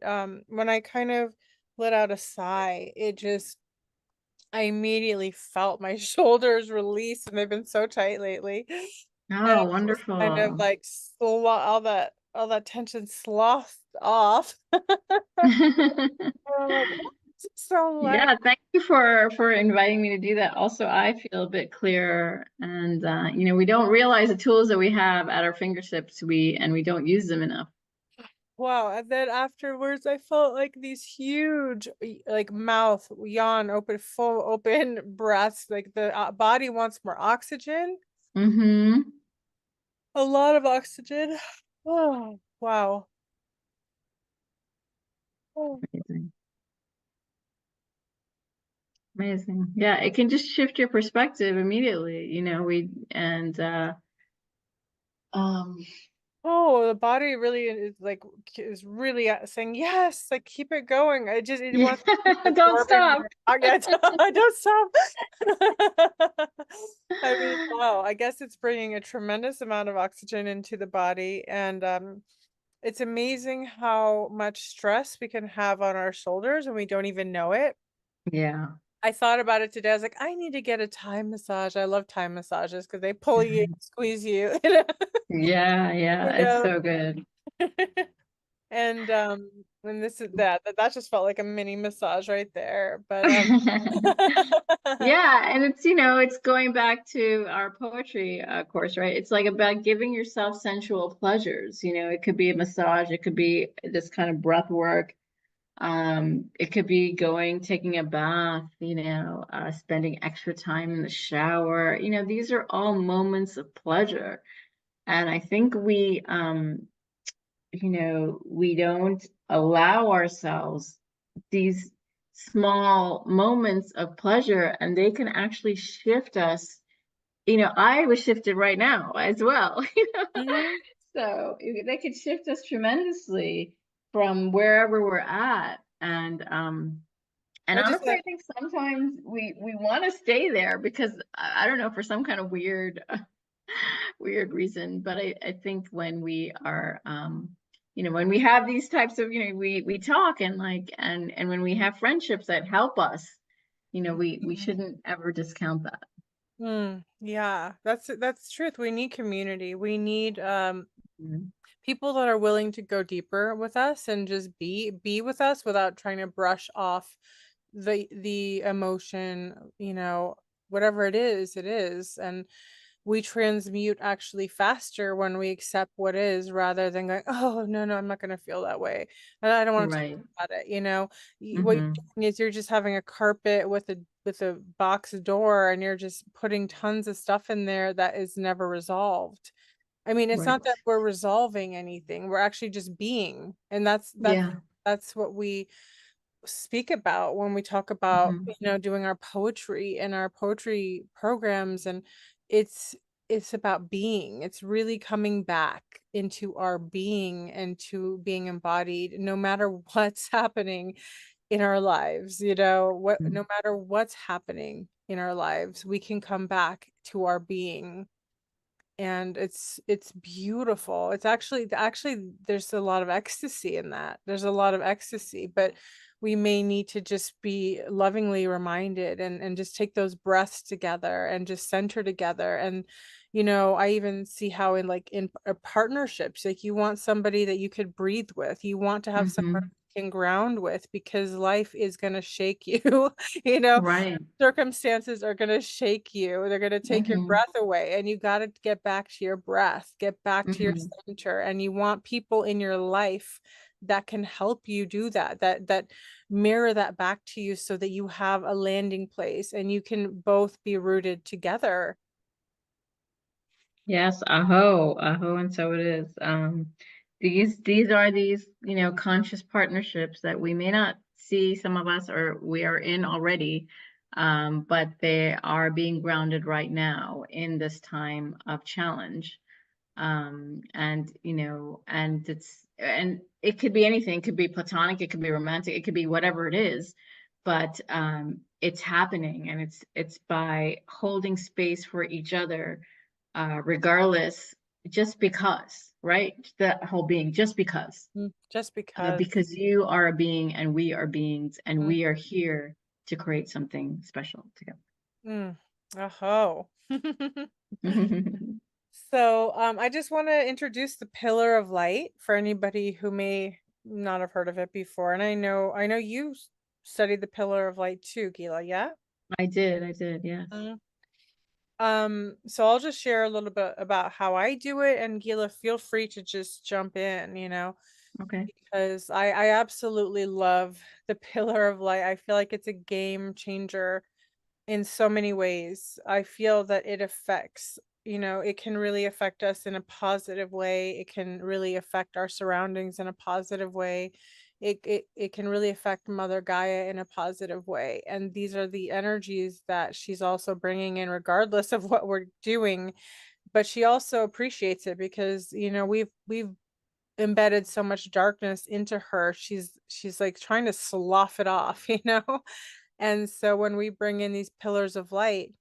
When I kind of let out a sigh, I immediately felt my shoulders release, and they've been so tight lately. And Oh, just kind of wonderful. like all that tension slothed off. I'm like, "Oh, this is so light." Yeah, thank you for inviting me to do that. Also, I feel a bit clearer, and we don't realize the tools that we have at our fingertips. We don't use them enough. Wow, and then afterwards, I felt like these huge, like mouth yawn, open, full open breaths. Like the body wants more oxygen, Mm-hmm. a lot of oxygen. Oh, wow. Oh. Amazing. Amazing. Yeah, it can just shift your perspective immediately, um Oh, the body really is like is really saying yes, like keep it going. It yeah, wants to keep don't absorbing stop. more. Yeah, don't stop. I mean, wow, I guess it's bringing a tremendous amount of oxygen into the body, and it's amazing how much stress we can have on our shoulders and we don't even know it. Yeah. I thought about it today. I was like, I need to get a Thai massage. I love Thai massages because they pull you, squeeze you, Yeah, you yeah, it's know. so good. And this is that just felt like a mini massage right there. But Yeah, and it's going back to our poetry course, right? It's like about giving yourself sensual pleasures. It could be a massage, it could be this kind of breath work. It could be taking a bath, spending extra time in the shower. These are all moments of pleasure. And I think we don't allow ourselves these small moments of pleasure, and they can actually shift us. I was shifted right now as well. Mhm. So they could shift us tremendously from wherever we're at. And I just honestly, I think sometimes we want to stay there because I don't know, for some kind of weird reason. But I think when we are when we have these types of, we talk, and when we have friendships that help us, we shouldn't ever discount that. yeah, that's truth. We need community. We need Mhm. people that are willing to go deeper with us and just be with us without trying to brush off the emotion, whatever it is. And we transmute actually faster when we accept what is rather than going, oh no, I'm not going to feel that way. And I don't want to talk Right. about it. What you're Hmm. doing is you're just having a carpet with a box door and you're just putting tons of stuff in there that is never resolved. I mean, it's not Right. that we're resolving anything. We're actually just being. And Yeah. that's what we speak about when we talk about, Hmm. doing our poetry and our poetry programs. And it's it's about being. It's really coming back into our being and to being embodied no matter what's happening in our lives, no matter what's happening in our lives, we can come back to our being, and it's beautiful. It's actually there's a lot of ecstasy in that. There's a lot of ecstasy, but we may need to just be lovingly reminded and just take those breaths together and just center together. And I even see how in partnerships, like you want somebody that you could breathe with. You want to have someone Hmm. you can ground with because life is going to shake you. you know Right. Circumstances are going to shake you. They're going to take your Hmm. breath away, and you got to get back to your breath, get back to your Hmm. center. And you want people in your life that can help you do that mirror that back to you so that you have a landing place and you can both be rooted together. Yes, aho, aho, and so it is. These are these, conscious partnerships that we may not see, some of us, or we are in already, but they are being grounded right now in this time of challenge. And it could be anything, it could be platonic, it could be romantic, it could be whatever it is, but it's happening, and it's by holding space for each other, regardless, just because, right? That whole being, just Just because. because you are a being and we are beings, and Mm, we are here to create something special together. mm. Oh. So, I just want to introduce the pillar of light for anybody who may not have heard of it before. And I know you studied the pillar of light too, Gila, yeah? I did, yes. Mhm. So I'll just share a little bit about how I do it, and Gila, feel free to just jump in. Okay. because I absolutely love the pillar of light. I feel like it's a game changer in so many ways. I feel that it affects, it can really affect us in a positive way. It can really affect our surroundings in a positive way. It can really affect Mother Gaia in a positive way. And these are the energies that she's also bringing in regardless of what we're doing, but she also appreciates it because, we've embedded so much darkness into her. She's like trying to slough it off, you know? And so when we bring in these pillars of light,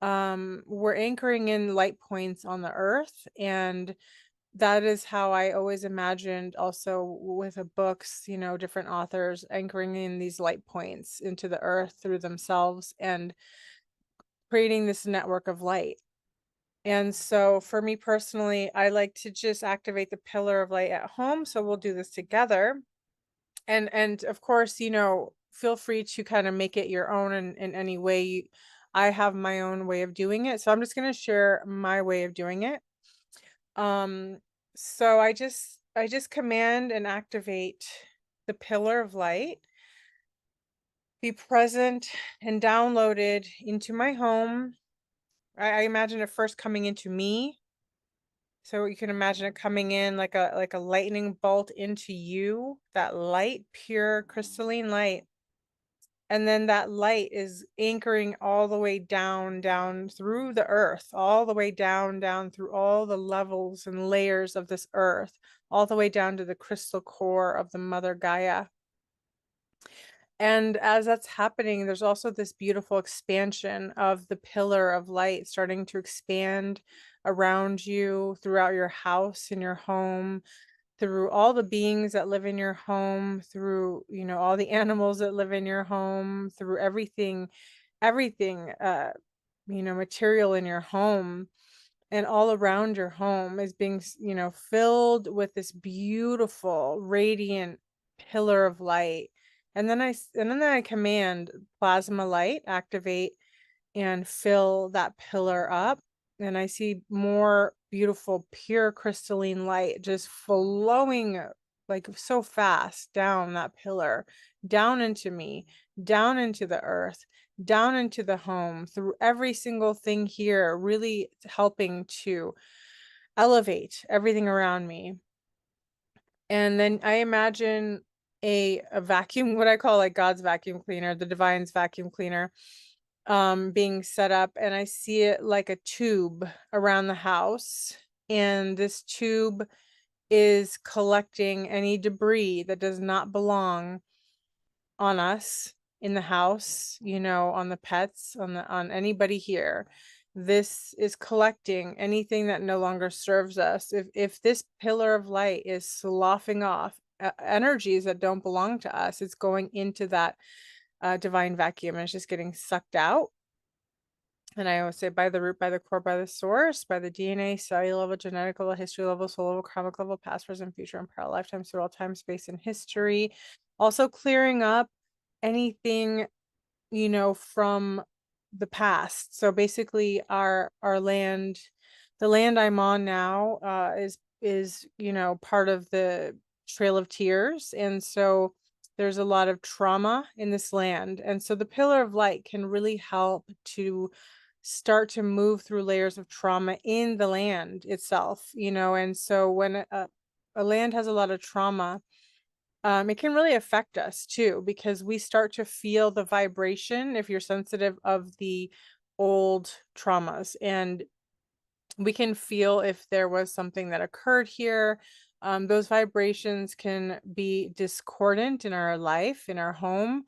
we're anchoring in light points on the earth. And that is how I always imagined also with the books, different authors anchoring in these light points into the earth through themselves and creating this network of light. And so for me personally, I like to just activate the pillar of light at home. So we'll do this together. And of course, feel free to kind of make it your own in any way. I have my own way of doing it. So I'm just going to share my way of doing it. Um so I just command and activate the pillar of light, be present and downloaded into my home. I imagine it first coming into me. So you can imagine it coming in like a lightning bolt into you, that light, pure crystalline light. And then that light is anchoring all the way down, down through the earth, all the way down, down through all the levels and layers of this earth, all the way down to the crystal core of the Mother Gaia. And as that's happening, there's also this beautiful expansion of the pillar of light starting to expand around you, throughout your house, in your home, through all the beings that live in your home, through, all the animals that live in your home, through everything, material in your home and all around your home is being, filled with this beautiful, radiant pillar of light. And then I command plasma light activate and fill that pillar up. And I see more beautiful, pure crystalline light just flowing like so fast down that pillar, down into me, down into the earth, down into the home, through every single thing here, really helping to elevate everything around me. And then I imagine a vacuum, what I call like God's vacuum cleaner, the divine's vacuum cleaner, being set up, and I see it like a tube around the house. And this tube is collecting any debris that does not belong on us in the house, on the pets, on anybody here. This is collecting anything that no longer serves us. If this pillar of light is sloughing off energies that don't belong to us, it's going into that divine vacuum and it's just getting sucked out. And I always say by the root, by the core, by the source, by the DNA, cellular level, genetic level, history level, soul level, karmic level, past, present, future, and parallel lifetimes through all time, space, and history. Also clearing up anything, from the past. So basically our land, the land I'm on now, is, part of the Trail of Tears. And so there's a lot of trauma in this land. And so the pillar of light can really help to start to move through layers of trauma in the land itself, and so when a land has a lot of trauma, it can really affect us too, because we start to feel the vibration, if you're sensitive, of the old traumas. And we can feel if there was something that occurred here. Those vibrations can be discordant in our life, in our home,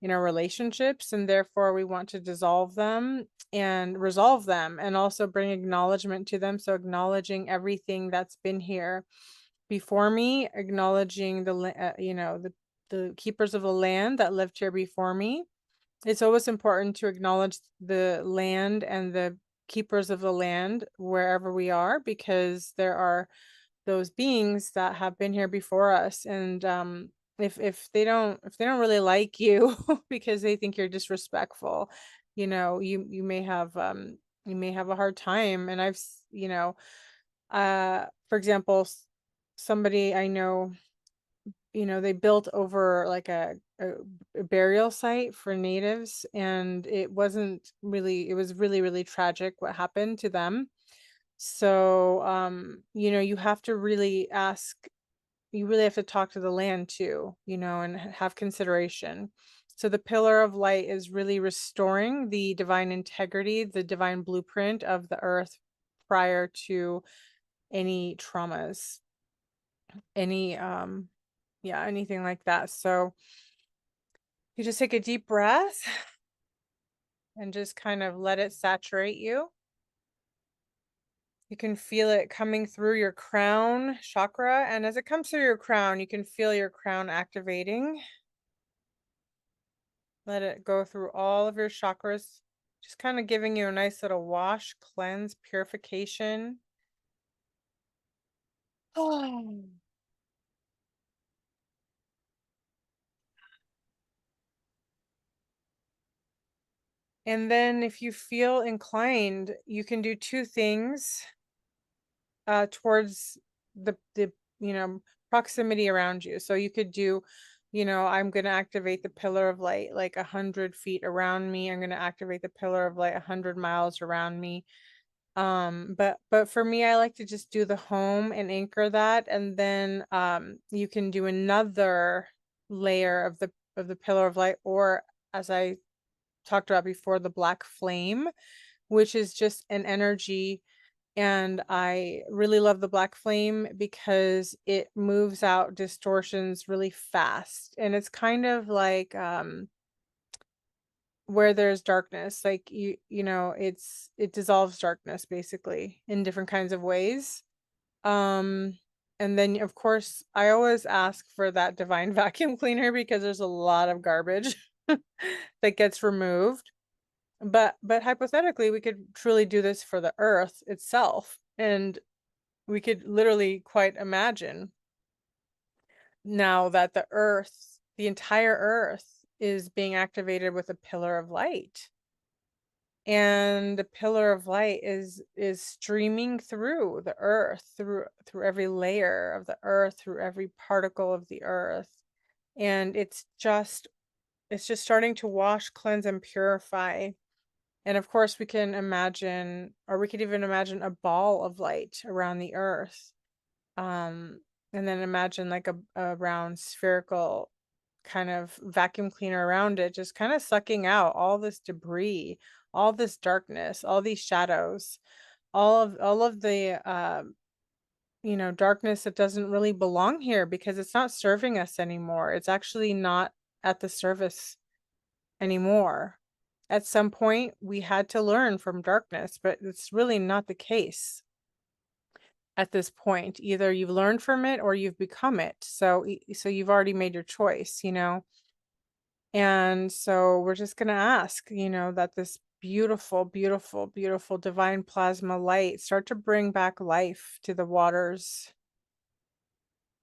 in our relationships, and therefore we want to dissolve them and resolve them and also bring acknowledgement to them. So acknowledging everything that's been here before me, acknowledging the keepers of the land that lived here before me. It's always important to acknowledge the land and the keepers of the land wherever we are, because there are those beings that have been here before us. And if they don't really like you because they think you're disrespectful, you may have a hard time. And for example, somebody I know they built over like a burial site for natives, and it was really, really tragic what happened to them. So, you have to really you really have to talk to the land too, and have consideration. So the pillar of light is really restoring the divine integrity, the divine blueprint of the earth prior to any traumas, any yeah, anything like that. So you just take a deep breath and just kind of let it saturate you. You can feel it coming through your crown chakra, and as it comes through your crown, you can feel your crown activating. Let it go through all of your chakras, just kind of giving you a nice little wash, cleanse, purification. Oh. And then if you feel inclined, you can do two things towards the proximity around you. So you could do, I'm going to activate the pillar of light like 100 feet around me. I'm going to activate the pillar of light 100 miles around me. But for me, I like to just do the home and anchor that, and then you can do another layer of the pillar of light, or as I talked about before, the black flame, which is just an energy. And I really love the black flame because it moves out distortions really fast. And it's kind of like where there's darkness, like it dissolves darkness basically in different kinds of ways. Um and then of course I always ask for that divine vacuum cleaner because there's a lot of garbage that gets removed. But hypothetically, we could truly do this for the earth itself, and we could literally quite imagine now that the entire earth is being activated with a pillar of light. And the pillar of light is streaming through the earth, through every layer of the earth, through every particle of the earth. And it's just starting to wash, cleanse, and purify. And of course, we can imagine, or we could even imagine a ball of light around the earth. Um, and then imagine like a round spherical kind of vacuum cleaner around it, just kind of sucking out all this debris, all this darkness, all these shadows, all of the darkness that doesn't really belong here because it's not serving us anymore. It's actually not at the service anymore. At some point, we had to learn from darkness, but it's really not the case at this point. Either you've learned from it or you've become it. So you've already made your choice. And so we're just going to ask, that this beautiful, beautiful, beautiful divine plasma light start to bring back life to the waters,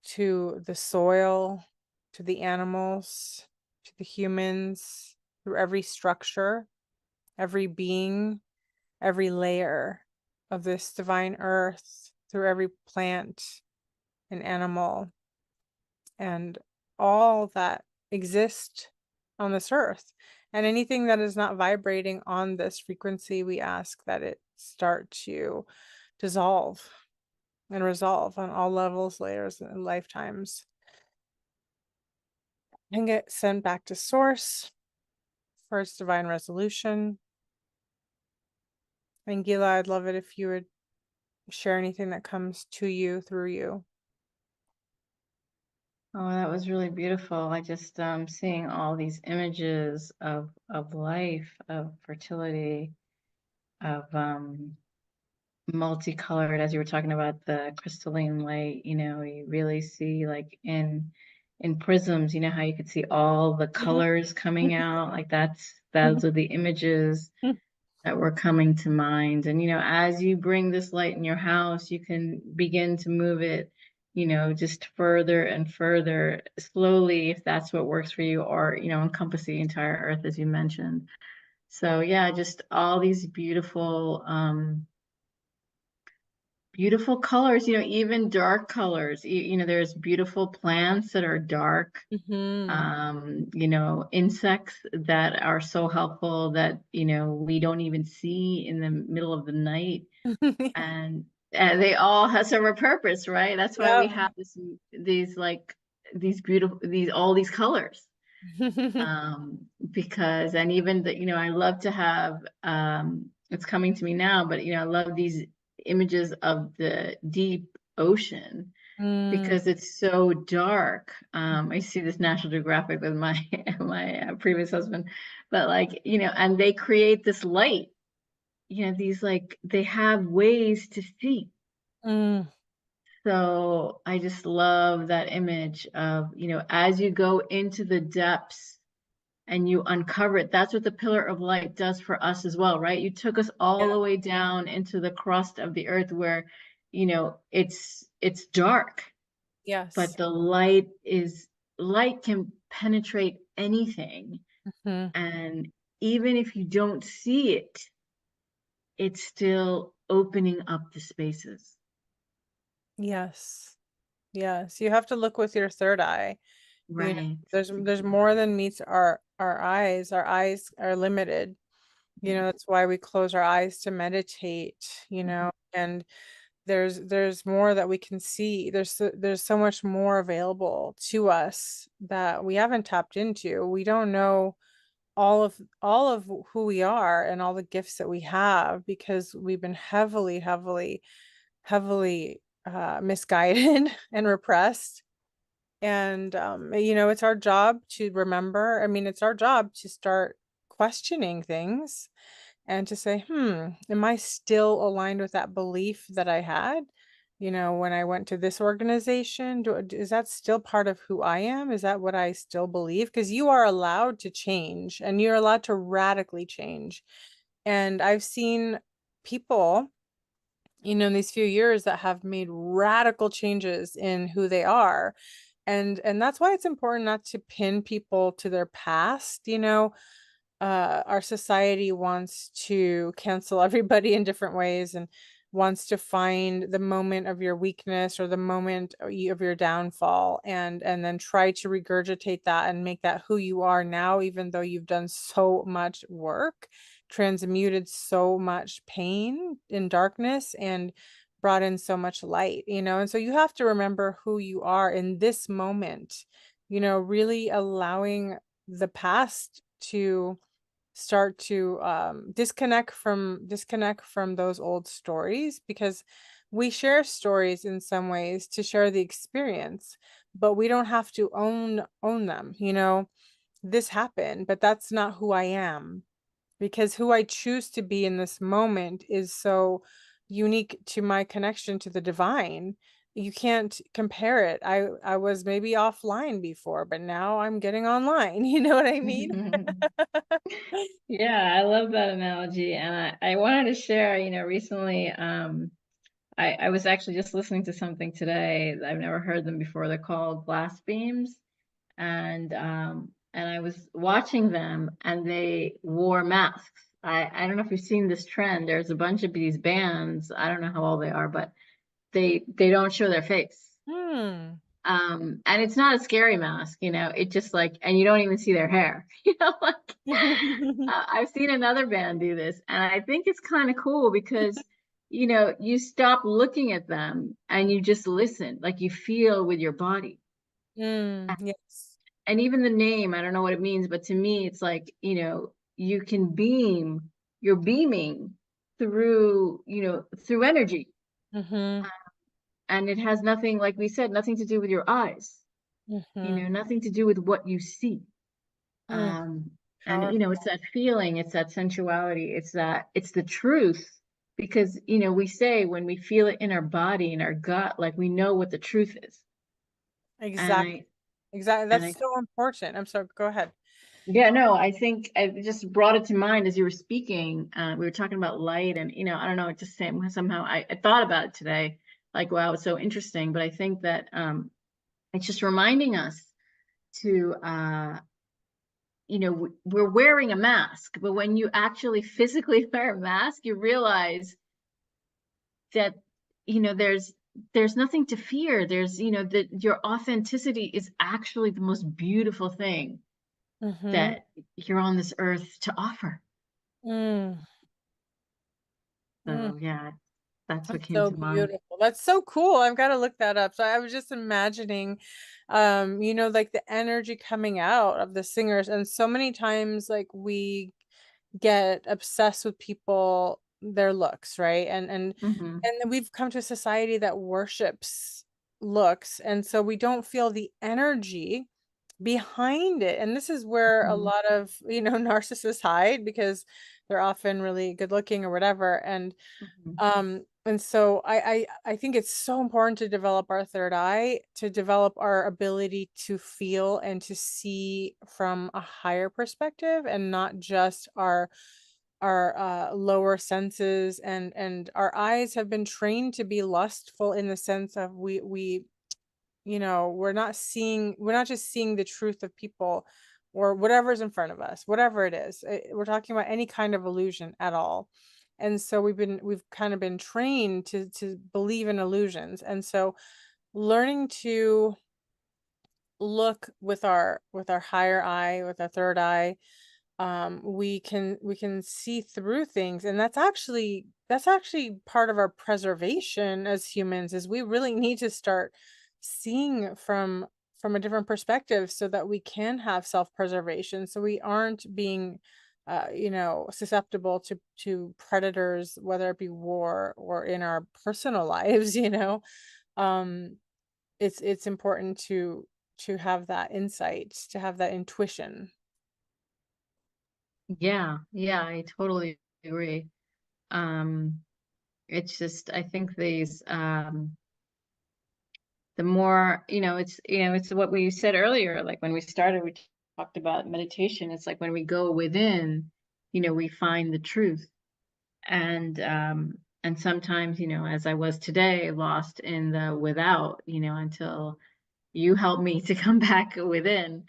to the soil, to the animals, to the humans, through every structure, every being, every layer of this divine earth, through every plant and animal and all that exist on this earth. And anything that is not vibrating on this frequency, we ask that it start to dissolve and resolve on all levels, layers, and lifetimes, and get sent back to source for its divine resolution. And Gila, I'd love it if you would share anything that comes to you through you. Oh, that was really beautiful. I just seeing all these images of life, of fertility, of multicolored, as you were talking about the crystalline light, you really see like in prisms, how you could see all the colors coming out. Like those are the images that were coming to mind. And as you bring this light in your house, you can begin to move it, just further and further, slowly, if that's what works for you, or encompass the entire earth, as you mentioned. So yeah, just all these beautiful beautiful colors, even dark colors. There's beautiful plants that are dark. Hmm. Insects that are so helpful that, we don't even see in the middle of the night. And, they all have serve a purpose, right? That's why we Yep. have these like these beautiful all these colors. Because and even that, I love to have it's coming to me now, but I love these images of the deep ocean Mm, because it's so dark. I see this National Geographic with my my previous husband, but like, and they create this light, these like they have ways to see. mm, So I just love that image of, as you go into the depths and you uncover it. That's what the pillar of light does for us as well, right? You took us yeah, all the way down into the crust of the earth where, it's dark, but yes. the light can penetrate anything. Hmm. And even if you don't see it, it's still opening up the spaces. Yes. Yes. You have to look with your third eye. Right. There's more than meets our eyes. Our eyes are limited. That's why we close our eyes to meditate, and there's more that we can see. There's so much more available to us that we haven't tapped into. We don't know all of who we are and all the gifts that we have because we've been heavily misguided and repressed. And it's our job to remember. I mean, it's our job to start questioning things and to say, am I still aligned with that belief that I had? When I went to this organization, is that still part of who I am? Is that what I still believe? Because you are allowed to change and you're allowed to radically change. And I've seen people, in these few years that have made radical changes in who they are. And that's why it's important not to pin people to their past. Our society wants to cancel everybody in different ways and wants to find the moment of your weakness or the moment of your downfall and then try to regurgitate that and make that who you are now, even though you've done so much work, transmuted so much pain in darkness and brought in so much light, and so you have to remember who you are in this moment, really allowing the past to start to disconnect from those old stories, because we share stories in some ways to share the experience, but we don't have to own them. This happened, but that's not who I am, because who I choose to be in this moment is so unique to my connection to the divine. You can't compare it. I was maybe offline before, but now I'm getting online. You know what I mean? Yeah, I love that analogy. And I wanted to share, recently, I was actually just listening to something today. I've never heard them before. They're called glass beams. And I was watching them and they wore masks. I don't know if you've seen this trend. There's a bunch of these bands. I don't know how old they are, but they don't show their face. Hmm. And it's not a scary mask, it just like, and you don't even see their hair, like I've seen another band do this, and I think it's kind of cool because, you stop looking at them and you just listen, like you feel with your body. Yes. And even the name, I don't know what it means, but to me, it's like, you can beam, you're beaming through energy. Mm-hmm. And it has nothing, like we said, nothing to do with your eyes, Mm-hmm. nothing to do with what you see. Mm, um and powerful. it's that feeling, it's that sensuality, it's the truth, because we say when we feel it in our body, in our gut, like we know what the truth is. and Exactly. i Exactly. and That's i so important. I'm sorry. Go ahead. yeah, no, I think I just brought it to mind as you were speaking. We were talking about light, and I don't know, it just somehow I thought about it today, like, wow, it's so interesting. But I think that it's just reminding us to we're wearing a mask, but when you actually physically wear a mask, you realize that there's nothing to fear. There's, that your authenticity is actually the most beautiful thing Mm-hmm. that you're on this earth to offer. Mm. Mm. So yeah, that's what That's came so to mind. beautiful. That's so cool. I've got to look that up. So I was just imagining, like the energy coming out of the singers. And so many times, like we get obsessed with people, their looks, right? Hmm. And then we've come to a society that worships looks, and so we don't feel the energy behind it. And this is where a Hmm. lot of, narcissists hide, because they're often really good looking or whatever. Hmm. And so I think it's so important to develop our third eye, to develop our ability to feel and to see from a higher perspective, and not just our lower senses. And our eyes have been trained to be lustful, in the sense of we we're not just seeing the truth of people or whatever's in front of us, whatever it is. We're talking about any kind of illusion at all. And so we've kind of been trained to believe in illusions. And so learning to look with our higher eye, with our third eye, we can see through things. And that's actually part of our preservation as humans, is we really need to start seeing from a different perspective, so that we can have self-preservation, so we aren't being susceptible to predators, whether it be war or in our personal lives. um it's important to have that insight, to have that intuition. Yeah, yeah, I totally agree. Um, it's just, I think the more, it's what we said earlier, like when we started, we talked about meditation. It's like when we go within, we find the truth. And sometimes, as I was today, lost in the without, until you helped me to come back within.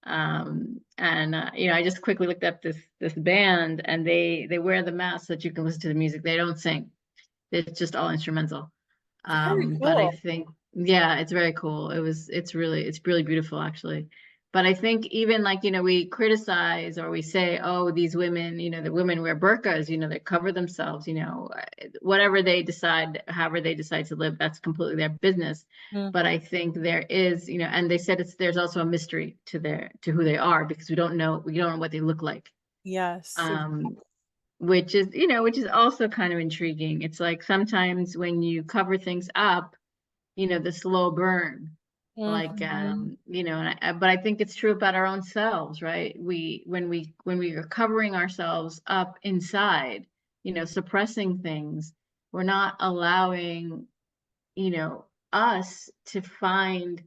And I just quickly looked up this band, and they wear the mask so that you can listen to the music. They don't sing. It's just all instrumental. Very But I cool. think, yeah, it's very cool. It's really beautiful, actually. But I think even like, we criticize or we say, oh, these women, the women wear burqas, they cover themselves, whatever they decide, however they decide to live, that's completely their business. Mm, But I think there is, and they said there's also a mystery to who they are, because we don't know what they look like. yes. Um, which is also kind of intriguing. It's like sometimes when you cover things up, the slow burn, like, Mhm, but I think it's true about our own selves, right? When we are covering ourselves up inside, suppressing things, we're not allowing, you know, us to find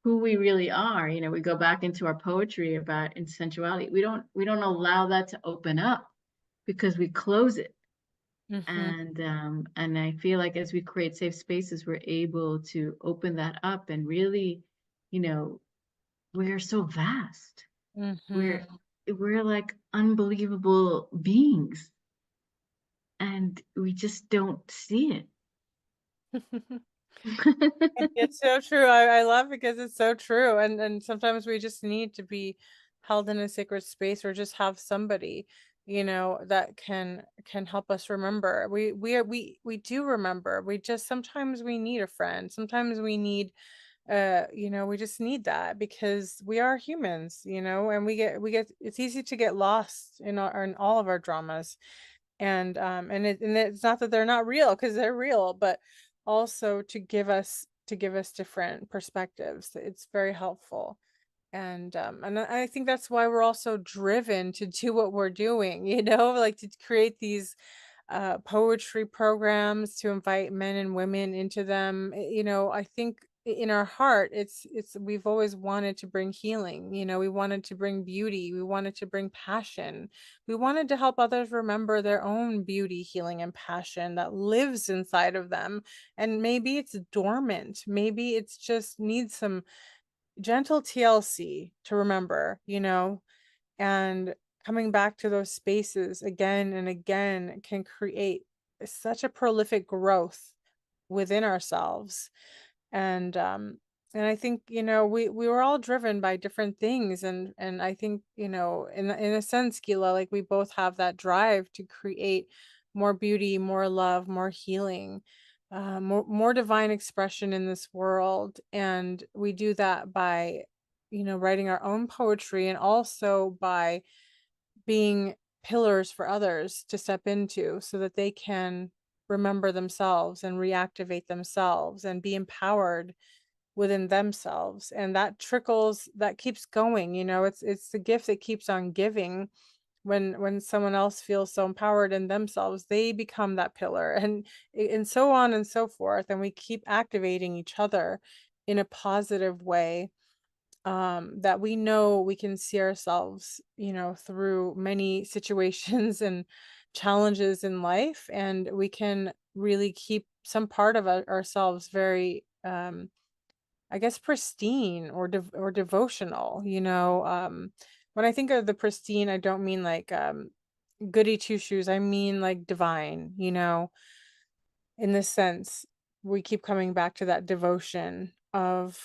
who we really are. We go back into our poetry about sensuality. We don't allow that to open up, because we close it. mhm, And I feel like as we create safe spaces, we're able to open that up and really, you know, we're so vast. mhm. We're like unbelievable beings, and we just don't see it. It's so true. I love it because it's so true. And sometimes we just need to be held in a sacred space, or just have somebody, that can help us remember. We do remember. We just sometimes we need a friend. Sometimes we need we just need that, because we are humans, and we get it's easy to get lost in all of our dramas. And it's not that they're not real, because they're real, but also to give us different perspectives. It's very helpful. And I think that's why we're also driven to do what we're doing, like to create these poetry programs, to invite men and women into them. I think in our heart, it's we've always wanted to bring healing. We wanted to bring beauty, we wanted to bring passion, we wanted to help others remember their own beauty, healing, and passion that lives inside of them. And maybe it's dormant, maybe it's just needs some gentle TLC to remember. And coming back to those spaces again and again can create such a prolific growth within ourselves. And and I think, we were all driven by different things, and I think, in a sense, Gila, like we both have that drive to create more beauty, more love, more healing, more divine expression in this world. And we do that by, writing our own poetry, and also by being pillars for others to step into so that they can remember themselves and reactivate themselves and be empowered within themselves. And that trickles, that keeps going. It's the gift that keeps on giving. When someone else feels so empowered in themselves, they become that pillar, and so on and so forth, and we keep activating each other in a positive way, that we know we can see ourselves, through many situations and challenges in life, and we can really keep some part of ourselves very, I guess, pristine or or devotional. When I think of the pristine, I don't mean like, goody two shoes. I mean like divine. In this sense, we keep coming back to that devotion of,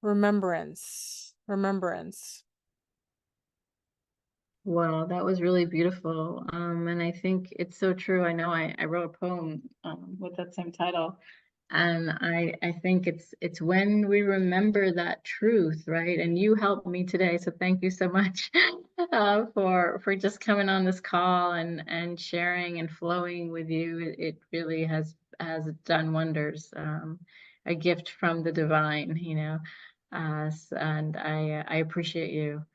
remembrance. Wow, that was really beautiful. And I think it's so true. I know I wrote a poem with that same title. And I think it's when we remember that truth, right? And you helped me today, so thank you so much for just coming on this call and sharing and flowing with you. It really has done wonders. A gift from the divine, and I appreciate you.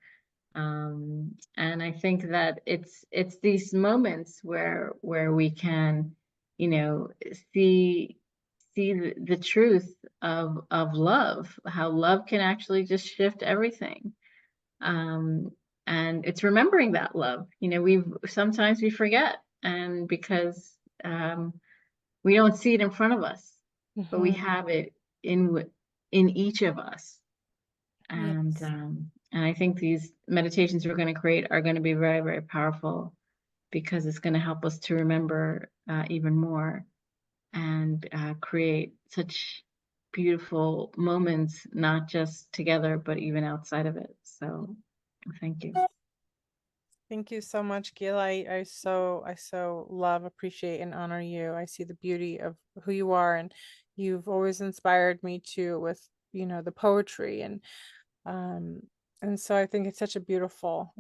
And I think that it's these moments where we can, you know, see see the truth of love, how love can actually just shift everything. Um, and it's remembering that love. Sometimes we forget, and because we don't see it in front of us, but we Mhm. have it in each of us. And Yes. I think these meditations we're going to create are going to be very, very powerful because it's going to help us to remember even more and create such beautiful moments, not just together, but even outside of it. So thank you. Thank you so much, Gil. I so love, appreciate, and honor you. I see the beauty of who you are, and you've always inspired me too with, the poetry, um and so I think it's a beautiful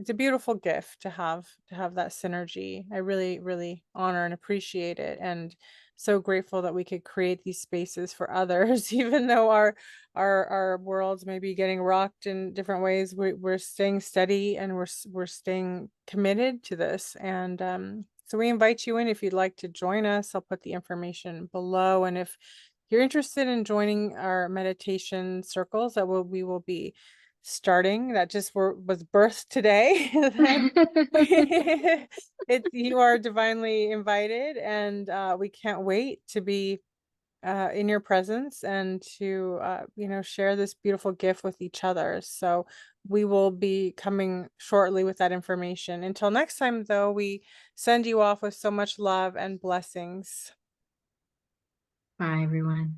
gift to have that synergy. I really, really honor and appreciate it, and so grateful that we could create these spaces for others. Even though our worlds may be getting rocked in different ways, we're staying steady, and we're staying committed to this. And so we invite you in if you'd like to join us. I'll put the information below, and if you're interested in joining our meditation circles that we will be starting, that just was birthed today, then you are divinely invited, and we can't wait to be in your presence, and to share this beautiful gift with each other. So we will be coming shortly with that information. Until next time, though, we send you off with so much love and blessings. Bye, everyone.